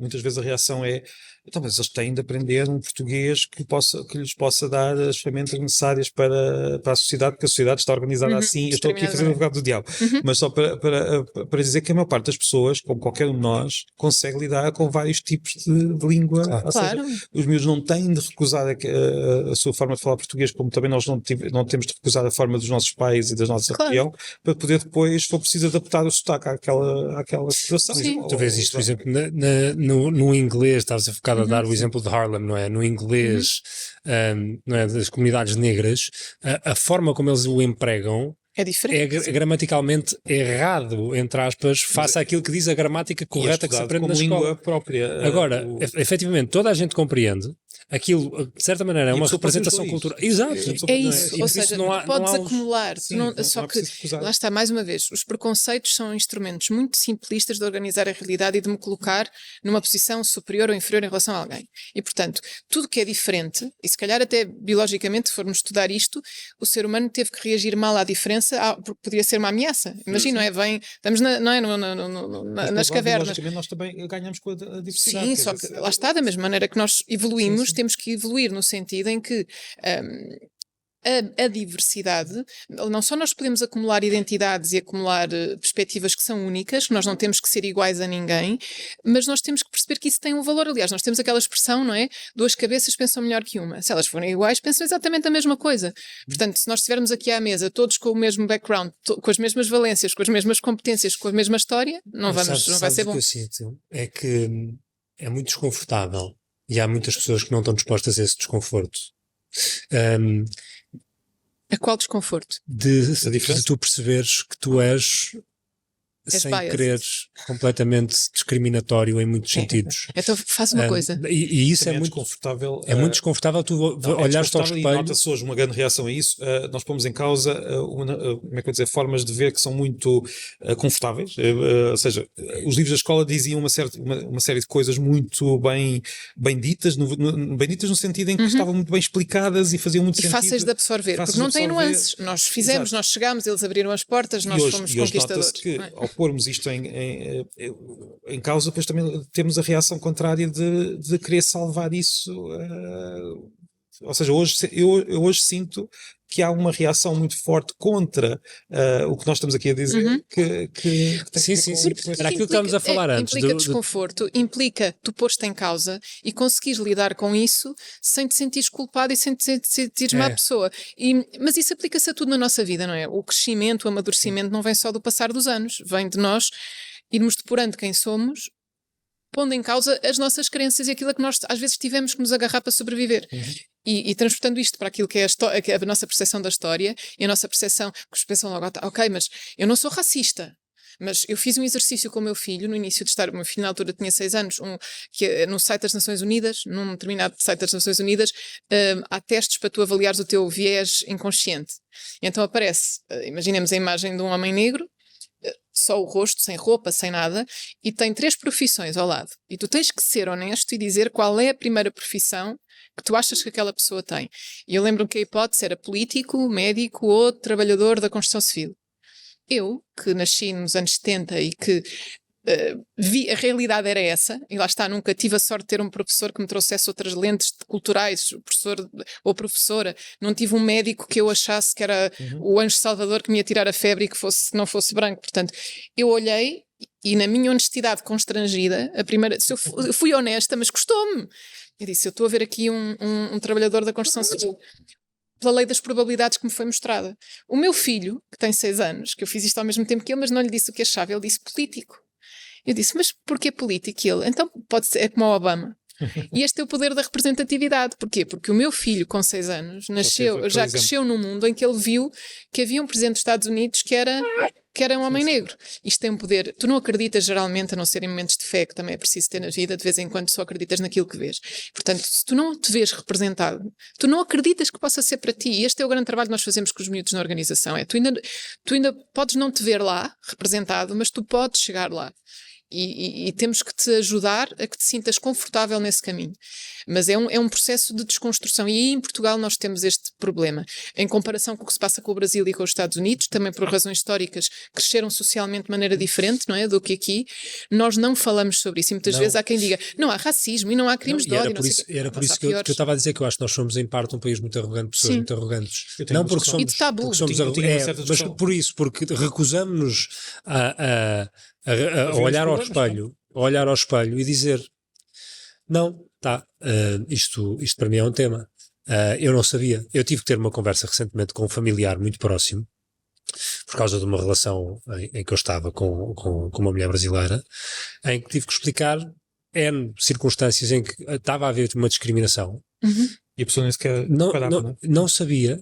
muitas vezes a reação é então, mas eles têm de aprender um português que lhes possa dar as ferramentas necessárias para a sociedade, porque a sociedade está organizada assim. Eu estou aqui a fazer o advogado do diabo, mas só para dizer que a maior parte das pessoas, como qualquer um de nós, consegue lidar com vários tipos de língua. Ou seja, os miúdos não têm de recusar a sua forma de falar português, como também nós não temos de recusar a forma dos nossos pais e da nossa região, para poder depois, se for preciso, adaptar o sotaque àquela situação. Sim. Tu vês isto, por exemplo, no inglês, estavas a focar a dar o exemplo de Harlem, não é? No inglês, não é? Das comunidades negras, a forma como eles o empregam é diferente. É gramaticalmente errado, entre aspas, face àquilo que diz a gramática correta que se aprende na escola. Língua própria. Agora, efetivamente, toda a gente compreende. Aquilo, de certa maneira, é uma representação cultural. Exato. É isso. Ou seja, não podes acumular. Só que, lá está, mais uma vez, os preconceitos são instrumentos muito simplistas de organizar a realidade e de me colocar numa posição superior ou inferior em relação a alguém. E, portanto, tudo que é diferente, e se calhar até biologicamente, se formos estudar isto, o ser humano teve que reagir mal à diferença, porque poderia ser uma ameaça. Imagina, não é? Estamos nas cavernas. Logicamente, nós também ganhamos com a diversidade. Sim, só que lá está, da mesma maneira que nós evoluímos, temos que evoluir no sentido em que a diversidade, não só nós podemos acumular identidades e acumular perspectivas que são únicas, que nós não temos que ser iguais a ninguém, mas nós temos que perceber que isso tem um valor. Aliás, nós temos aquela expressão, não é? 2 cabeças pensam melhor que uma. Se elas forem iguais, pensam exatamente a mesma coisa. Portanto, se nós estivermos aqui à mesa, todos com o mesmo background, com as mesmas valências, com as mesmas competências, com a mesma história, não vai ser bom. O que eu sinto é que é muito desconfortável e há muitas pessoas que não estão dispostas a esse desconforto. A qual desconforto? De tu perceberes que tu és sem biased. quereres completamente discriminatório em muitos sentidos. Então faz uma coisa. E isso também é muito desconfortável. É muito desconfortável tu olhares-te ao espelho. E nota-se hoje uma grande reação a isso. Nós pomos em causa como é que eu dizer, formas de ver que são muito confortáveis. Ou seja, os livros da escola diziam uma série de coisas muito bem ditas, bem ditas no sentido em que estavam muito bem explicadas e faziam muito sentido. E fáceis de absorver, porque não têm nuances. Nós fizemos, nós chegámos, eles abriram as portas, nós fomos conquistadores. Ao pormos isto em causa, depois também temos a reação contrária de querer salvar isso. Ou seja, eu hoje sinto que há uma reação muito forte contra o que nós estamos aqui a dizer. Sim. Era aquilo que estávamos a falar antes. Implica desconforto, implica tu pôs-te em causa e conseguires lidar com isso sem te sentires culpado e sem te sentires má pessoa. Mas isso aplica-se a tudo na nossa vida, não é? O crescimento, o amadurecimento não vem só do passar dos anos, vem de nós irmos depurando quem somos, pondo em causa as nossas crenças e aquilo a que nós às vezes tivemos que nos agarrar para sobreviver. E transportando isto para aquilo que é a nossa percepção da história e a nossa percepção, que os pensam logo, ok, mas eu não sou racista. Mas eu fiz um exercício com o meu filho no início de estar, o meu filho na altura tinha 6 anos, no site das Nações Unidas, num determinado site das Nações Unidas, há testes para tu avaliares o teu viés inconsciente. E então aparece, imaginemos a imagem de um homem negro, só o rosto, sem roupa, sem nada, e tem 3 profissões ao lado. E tu tens que ser honesto e dizer qual é a primeira profissão que tu achas que aquela pessoa tem. E eu lembro-me que a hipótese era político, médico ou trabalhador da construção civil. Eu, que nasci nos anos 70 e que vi, a realidade era essa, e lá está, nunca tive a sorte de ter um professor que me trouxesse outras lentes culturais, o professor ou professora, não tive um médico que eu achasse que era o anjo salvador que me ia tirar a febre e que não fosse branco. Portanto, eu olhei e na minha honestidade constrangida, eu fui honesta, mas custou-me. Eu disse, eu estou a ver aqui um trabalhador da construção civil, pela lei das probabilidades que me foi mostrada. O meu filho, que tem 6 anos, que eu fiz isto ao mesmo tempo que ele, mas não lhe disse o que achava, ele disse político. Eu disse, mas porquê político? E ele, então pode ser, é como o Obama. E este é o poder da representatividade. Porquê? Porque o meu filho, com 6 anos, já cresceu num mundo em que ele viu que havia um presidente dos Estados Unidos que era um homem negro. Isto tem um poder. Tu não acreditas geralmente, a não ser em momentos de fé, que também é preciso ter na vida, de vez em quando só acreditas naquilo que vês. Portanto, se tu não te vês representado, tu não acreditas que possa ser para ti. E este é o grande trabalho que nós fazemos com os miúdos na organização. Tu ainda podes não te ver lá, representado, mas tu podes chegar lá. e temos que te ajudar a que te sintas confortável nesse caminho. Mas é um processo de desconstrução, e aí em Portugal nós temos este problema. Em comparação com o que se passa com o Brasil e com os Estados Unidos, também por razões históricas, cresceram socialmente de maneira diferente, não é, do que aqui, nós não falamos sobre isso, e muitas vezes há quem diga, não há racismo e não há crimes de ódio. Era por isso que eu estava a dizer que eu acho que nós somos em parte um país muito arrogante, pessoas muito arrogantes. Não porque somos, e de tabu. porque somos arrogantes, mas por isso, porque recusamos-nos a olhar ao espelho, e dizer, não, isto para mim é um tema. Eu não sabia. Eu tive que ter uma conversa recentemente com um familiar muito próximo, por causa de uma relação em que eu estava com uma mulher brasileira, em que tive que explicar N circunstâncias em que estava a haver uma discriminação. E a pessoa nem sequer não sabia,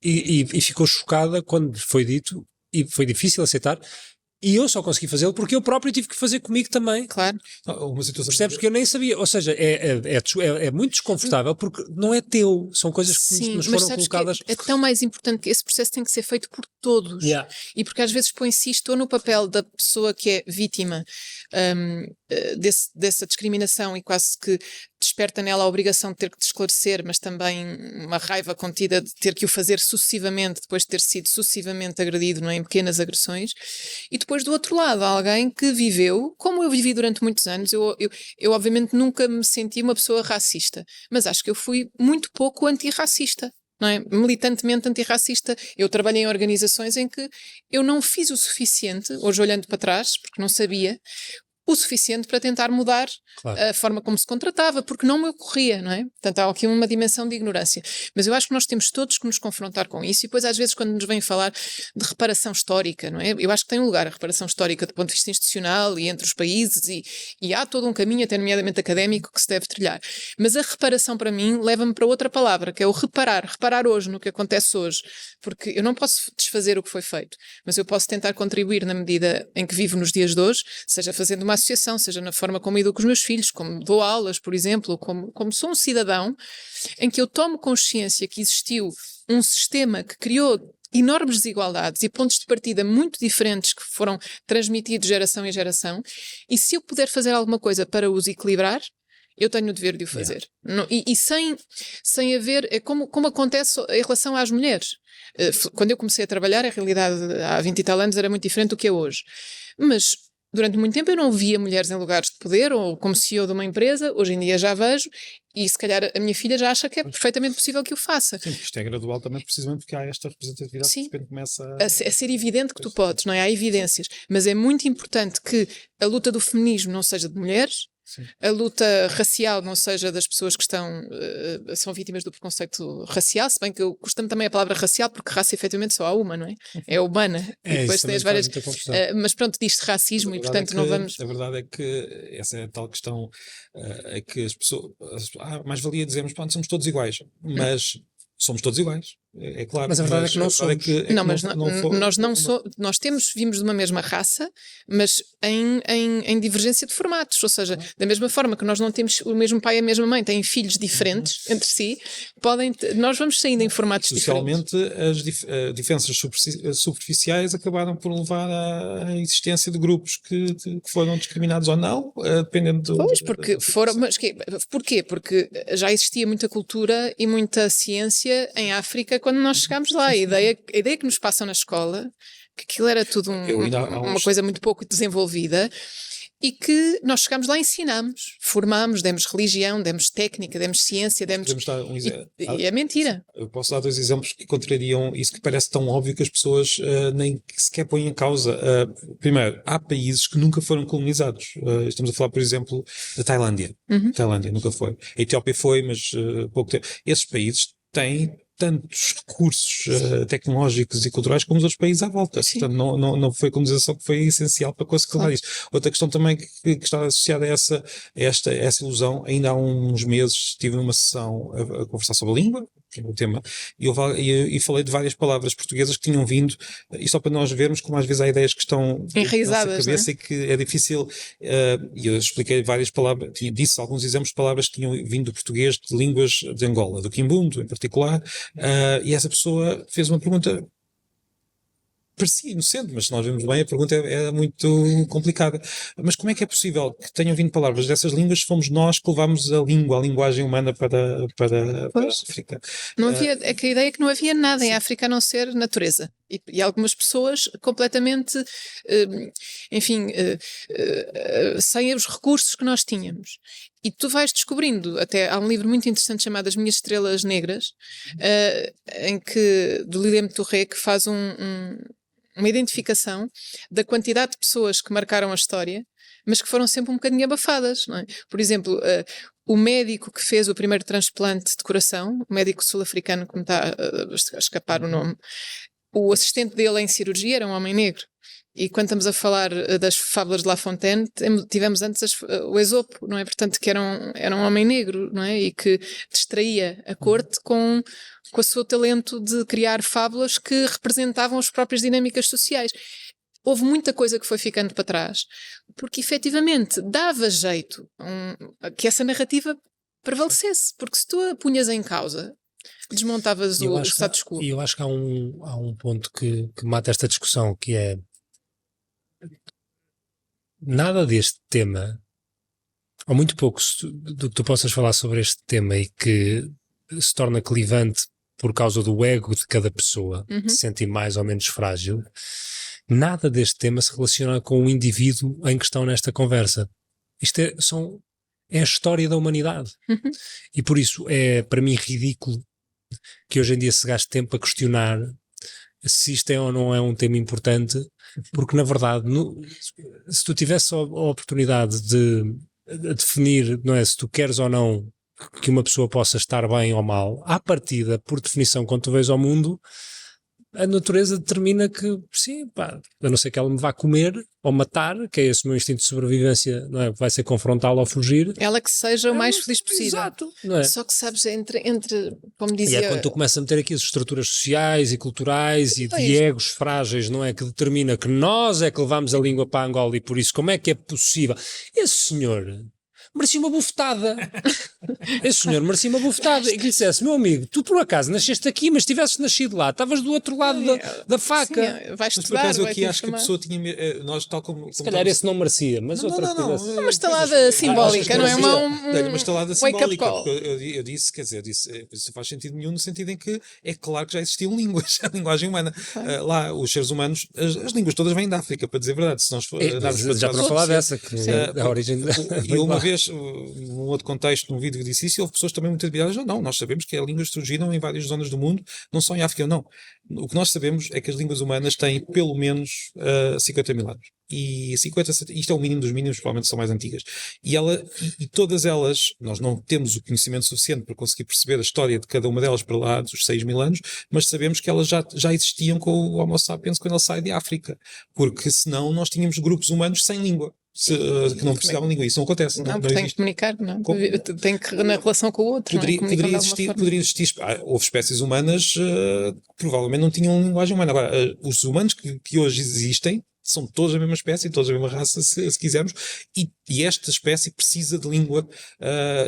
e ficou chocada quando foi dito, e foi difícil aceitar. E eu só consegui fazê-lo porque eu próprio tive que fazer comigo também. Claro. Uma situação Percebes que eu nem sabia. Ou seja, é muito desconfortável porque não é teu. São coisas que nos foram colocadas. É tão mais importante que esse processo tem que ser feito por todos. E porque às vezes põe-se isto no papel da pessoa que é vítima dessa discriminação e quase que desperta nela a obrigação de ter que te esclarecer, mas também uma raiva contida de ter que o fazer sucessivamente, depois de ter sido sucessivamente agredido, não é, em pequenas agressões. E depois do outro lado, alguém que viveu, como eu vivi durante muitos anos, eu obviamente nunca me senti uma pessoa racista, mas acho que eu fui muito pouco antirracista. Não é? Militantemente antirracista. Eu trabalhei em organizações em que eu não fiz o suficiente, hoje olhando para trás, porque não sabia, o suficiente para tentar mudar a forma como se contratava, porque não me ocorria, não é? Portanto, há aqui uma dimensão de ignorância. Mas eu acho que nós temos todos que nos confrontar com isso, e depois às vezes quando nos vêm falar de reparação histórica, não é? Eu acho que tem um lugar a reparação histórica do ponto de vista institucional e entre os países, e há todo um caminho, até nomeadamente académico, que se deve trilhar. Mas a reparação para mim leva-me para outra palavra, que é o reparar hoje no que acontece hoje, porque eu não posso desfazer o que foi feito, mas eu posso tentar contribuir na medida em que vivo nos dias de hoje, seja fazendo uma associação, seja na forma como educo os meus filhos, como dou aulas, por exemplo, como sou um cidadão, em que eu tomo consciência que existiu um sistema que criou enormes desigualdades e pontos de partida muito diferentes que foram transmitidos geração em geração, e se eu puder fazer alguma coisa para os equilibrar, eu tenho o dever de o fazer. E sem haver, é como acontece em relação às mulheres. Quando eu comecei a trabalhar, a realidade há 20 e tal anos era muito diferente do que é hoje. Mas durante muito tempo eu não via mulheres em lugares de poder ou como CEO de uma empresa. Hoje em dia já vejo, e se calhar a minha filha já acha que é perfeitamente possível que o faça. Sim, isto é gradual também, precisamente porque há esta representatividade que de repente começa a ser evidente que tu podes, não é? Há evidências. Mas é muito importante que a luta do feminismo não seja de mulheres, a luta racial não seja das pessoas que são vítimas do preconceito racial, se bem que eu costumo também a palavra racial, porque raça efetivamente só há uma, não é? É humana. E depois tem as várias. Mas pronto, diz-se racismo e portanto não vamos. A verdade é que essa é a tal questão, é que as pessoas. Mais valia dizermos, pronto, somos todos iguais, mas somos todos iguais. É claro. Mas a verdade é que não somos. Nós vimos de uma mesma raça, mas em divergência de formatos. Ou seja, da mesma forma que nós não temos o mesmo pai e a mesma mãe, têm filhos diferentes entre si, nós vamos saindo em formatos socialmente, diferentes. As diferenças superficiais acabaram por levar à existência de grupos que foram discriminados ou não, dependendo do. Pois, porque foram. Mas porquê? Porque já existia muita cultura e muita ciência em África quando nós chegámos lá. A ideia que nos passam na escola, que aquilo era tudo uma coisa muito pouco desenvolvida, e que nós chegámos lá e ensinámos, formámos, demos religião, demos técnica, demos ciência, Podemos dar um exemplo. E é mentira. Eu posso dar 2 exemplos que contrariam isso, que parece tão óbvio que as pessoas nem sequer põem em causa. Primeiro, há países que nunca foram colonizados. Estamos a falar, por exemplo, da Tailândia. Tailândia nunca foi. A Etiópia foi, mas pouco tempo. Esses países têm tantos recursos tecnológicos e culturais como os outros países à volta. Sim. Portanto, não foi a colonização que foi essencial para conseguir levar isso. Outra questão também que está associada a essa ilusão, ainda há uns meses estive numa sessão a conversar sobre a língua, que é o tema, e falei de várias palavras portuguesas que tinham vindo, e só para nós vermos como às vezes há ideias que estão enraizadas na nossa cabeça, e que é difícil, e eu expliquei várias palavras, disse alguns exemplos de palavras que tinham vindo do português de línguas de Angola, do Quimbundo em particular, e essa pessoa fez uma pergunta: parecia inocente, mas se nós vemos bem, a pergunta é muito complicada. Mas como é que é possível que tenham vindo palavras dessas línguas se fomos nós que levámos a linguagem humana para a África? Não havia, é que a ideia é que não havia nada em África a não ser natureza. E algumas pessoas completamente, sem os recursos que nós tínhamos. E tu vais descobrindo, até há um livro muito interessante chamado As Minhas Estrelas Negras, do Liliane Touré, que faz uma identificação da quantidade de pessoas que marcaram a história, mas que foram sempre um bocadinho abafadas, não é? Por exemplo, o médico que fez o primeiro transplante de coração, o médico sul-africano, que me está a escapar o nome, o assistente dele em cirurgia era um homem negro. E quando estamos a falar das fábulas de La Fontaine, tivemos antes o Esopo, não é? Portanto, que era um homem negro, não é? E que distraía a corte com o seu talento de criar fábulas que representavam as próprias dinâmicas sociais. Houve muita coisa que foi ficando para trás, porque efetivamente dava jeito que essa narrativa prevalecesse, porque se tu a punhas em causa, desmontavas o status quo. E eu acho que há um ponto que mata esta discussão, que é nada deste tema, ou muito pouco do que tu possas falar sobre este tema e que se torna clivante por causa do ego de cada pessoa, que se sente mais ou menos frágil, nada deste tema se relaciona com o indivíduo em questão nesta conversa. Isto é a história da humanidade. E por isso é, para mim, ridículo que hoje em dia se gaste tempo a questionar se isto é ou não é um tema importante, porque na verdade, se tu tivesse a oportunidade de definir, não é, se tu queres ou não que uma pessoa possa estar bem ou mal, à partida, por definição, quando tu vês ao mundo, a natureza determina que, sim, pá, a não ser que ela me vá comer ou matar, que é esse o meu instinto de sobrevivência, não é? Vai ser confrontá-la ou fugir. Ela que seja o mais feliz possível. Exato. Não é? Só que sabes, como dizia... E é quando tu começas a meter aqui as estruturas sociais e culturais e de egos frágeis, não é? Que determina que nós é que levamos a língua para Angola e por isso como é que é possível? Esse senhor merecia uma bufetada. Esse senhor merecia uma bufetada. E que lhe dissesse, meu amigo, tu por acaso nasceste aqui, mas tivesses nascido lá, estavas do outro lado da faca. Sim, vais mas estudar, por acaso eu aqui acho que a pessoa tinha... Nós, tal como se calhar esse não merecia, mas outra coisa... É uma estalada simbólica, não é? Uma estalada simbólica. Eu disse, isso faz sentido nenhum, no sentido em que é claro que já existiam línguas, a linguagem humana. Lá, os seres humanos, as línguas todas vêm da África, para dizer a verdade. Se nós já para falar dessa, que é a origem da... E uma vez, num outro contexto, num vídeo que disse isso, e houve pessoas também muito admiradas. Não, nós sabemos que as línguas surgiram em várias zonas do mundo, não só em África, não. O que nós sabemos é que as línguas humanas têm pelo menos 50 mil anos. E isto é o mínimo dos mínimos, provavelmente são mais antigas. E todas elas, nós não temos o conhecimento suficiente para conseguir perceber a história de cada uma delas para lá dos 6 mil anos, mas sabemos que elas já existiam com o Homo sapiens quando ele sai de África. Porque senão nós tínhamos grupos humanos sem língua. Que não precisavam de língua. Isso não acontece. Não, porque tem que comunicar, não. Tem que na relação com o outro. Poderia existir. Houve espécies humanas que provavelmente não tinham linguagem humana. Agora, os humanos que hoje existem são todos a mesma espécie, todos a mesma raça, se quisermos, e esta espécie precisa de língua,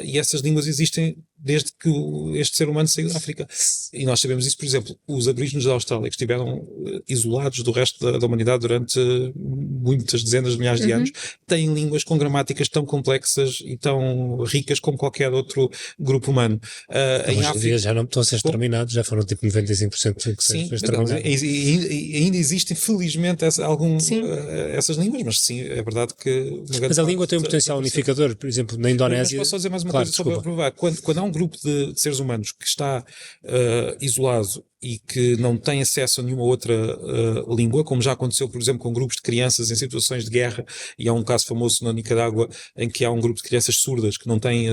e essas línguas existem desde que este ser humano saiu da África. E nós sabemos isso, por exemplo, os aborígenes da Austrália, que estiveram isolados do resto da humanidade durante muitas dezenas de milhares de anos, têm línguas com gramáticas tão complexas e tão ricas como qualquer outro grupo humano. Hoje em dia já não estão a ser exterminados, já foram tipo 95% que sim, exterminados. E ainda existem, felizmente, essas línguas, mas sim, é verdade que... Mas a língua tem um potencial unificador, por exemplo, na Indonésia... Mas posso só dizer mais uma coisa sobre provar. Quando há um grupo de seres humanos que está isolado e que não tem acesso a nenhuma outra língua, como já aconteceu, por exemplo, com grupos de crianças em situações de guerra, e há um caso famoso na Nicarágua em que há um grupo de crianças surdas que não têm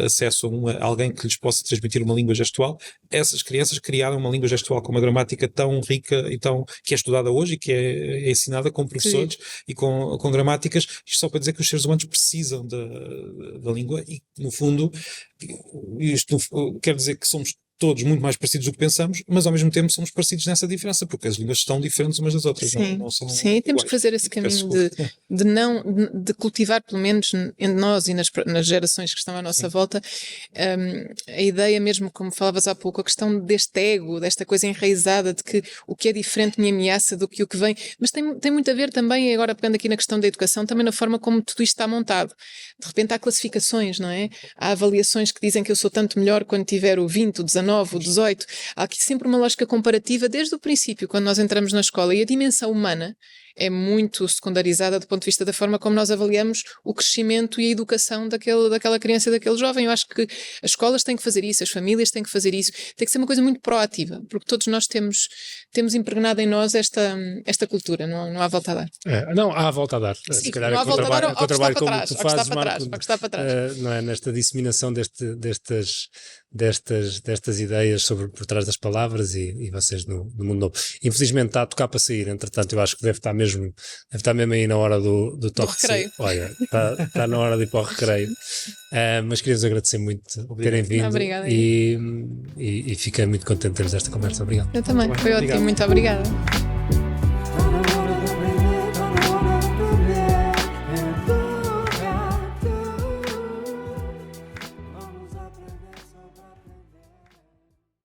acesso a alguém que lhes possa transmitir uma língua gestual. Essas crianças criaram uma língua gestual com uma gramática tão rica e que é estudada hoje e que é ensinada com professores e com gramáticas. Isto só para dizer que os seres humanos precisam da língua e, no fundo, isto quer dizer que somos todos muito mais parecidos do que pensamos, mas ao mesmo tempo somos parecidos nessa diferença, porque as línguas estão diferentes umas das outras. Sim, não são sim, e temos que fazer esse caminho de cultivar, pelo menos em nós e nas gerações que estão à nossa volta, a ideia mesmo, como falavas há pouco, a questão deste ego, desta coisa enraizada de que o que é diferente me ameaça do que o que vem, mas tem muito a ver também, agora pegando aqui na questão da educação, também na forma como tudo isto está montado. De repente há classificações, não é? Há avaliações que dizem que eu sou tanto melhor quando tiver o 20, o 19, o 18. Há aqui sempre uma lógica comparativa desde o princípio, quando nós entramos na escola, e a dimensão humana é muito secundarizada do ponto de vista da forma como nós avaliamos o crescimento e a educação daquela criança e daquele jovem. Eu acho que as escolas têm que fazer isso, as famílias têm que fazer isso, tem que ser uma coisa muito proativa, porque todos nós temos impregnado em nós esta cultura, não há volta a dar. Não, há volta a dar. Sim, se calhar não há volta a dar ao que está para como trás, tu ao que está fazes, para trás, Marco, ao que está para trás. não é? Nesta disseminação destas ideias por trás das palavras e vocês no mundo novo. Infelizmente está a tocar para sair, entretanto eu acho que deve estar mesmo aí na hora do toque. Recreio. Olha, está na hora de ir para o recreio. Mas queria-vos agradecer muito por terem vindo. Obrigada. E fiquei muito contente de termos esta conversa. Obrigado. Eu também, foi ótimo, muito obrigada.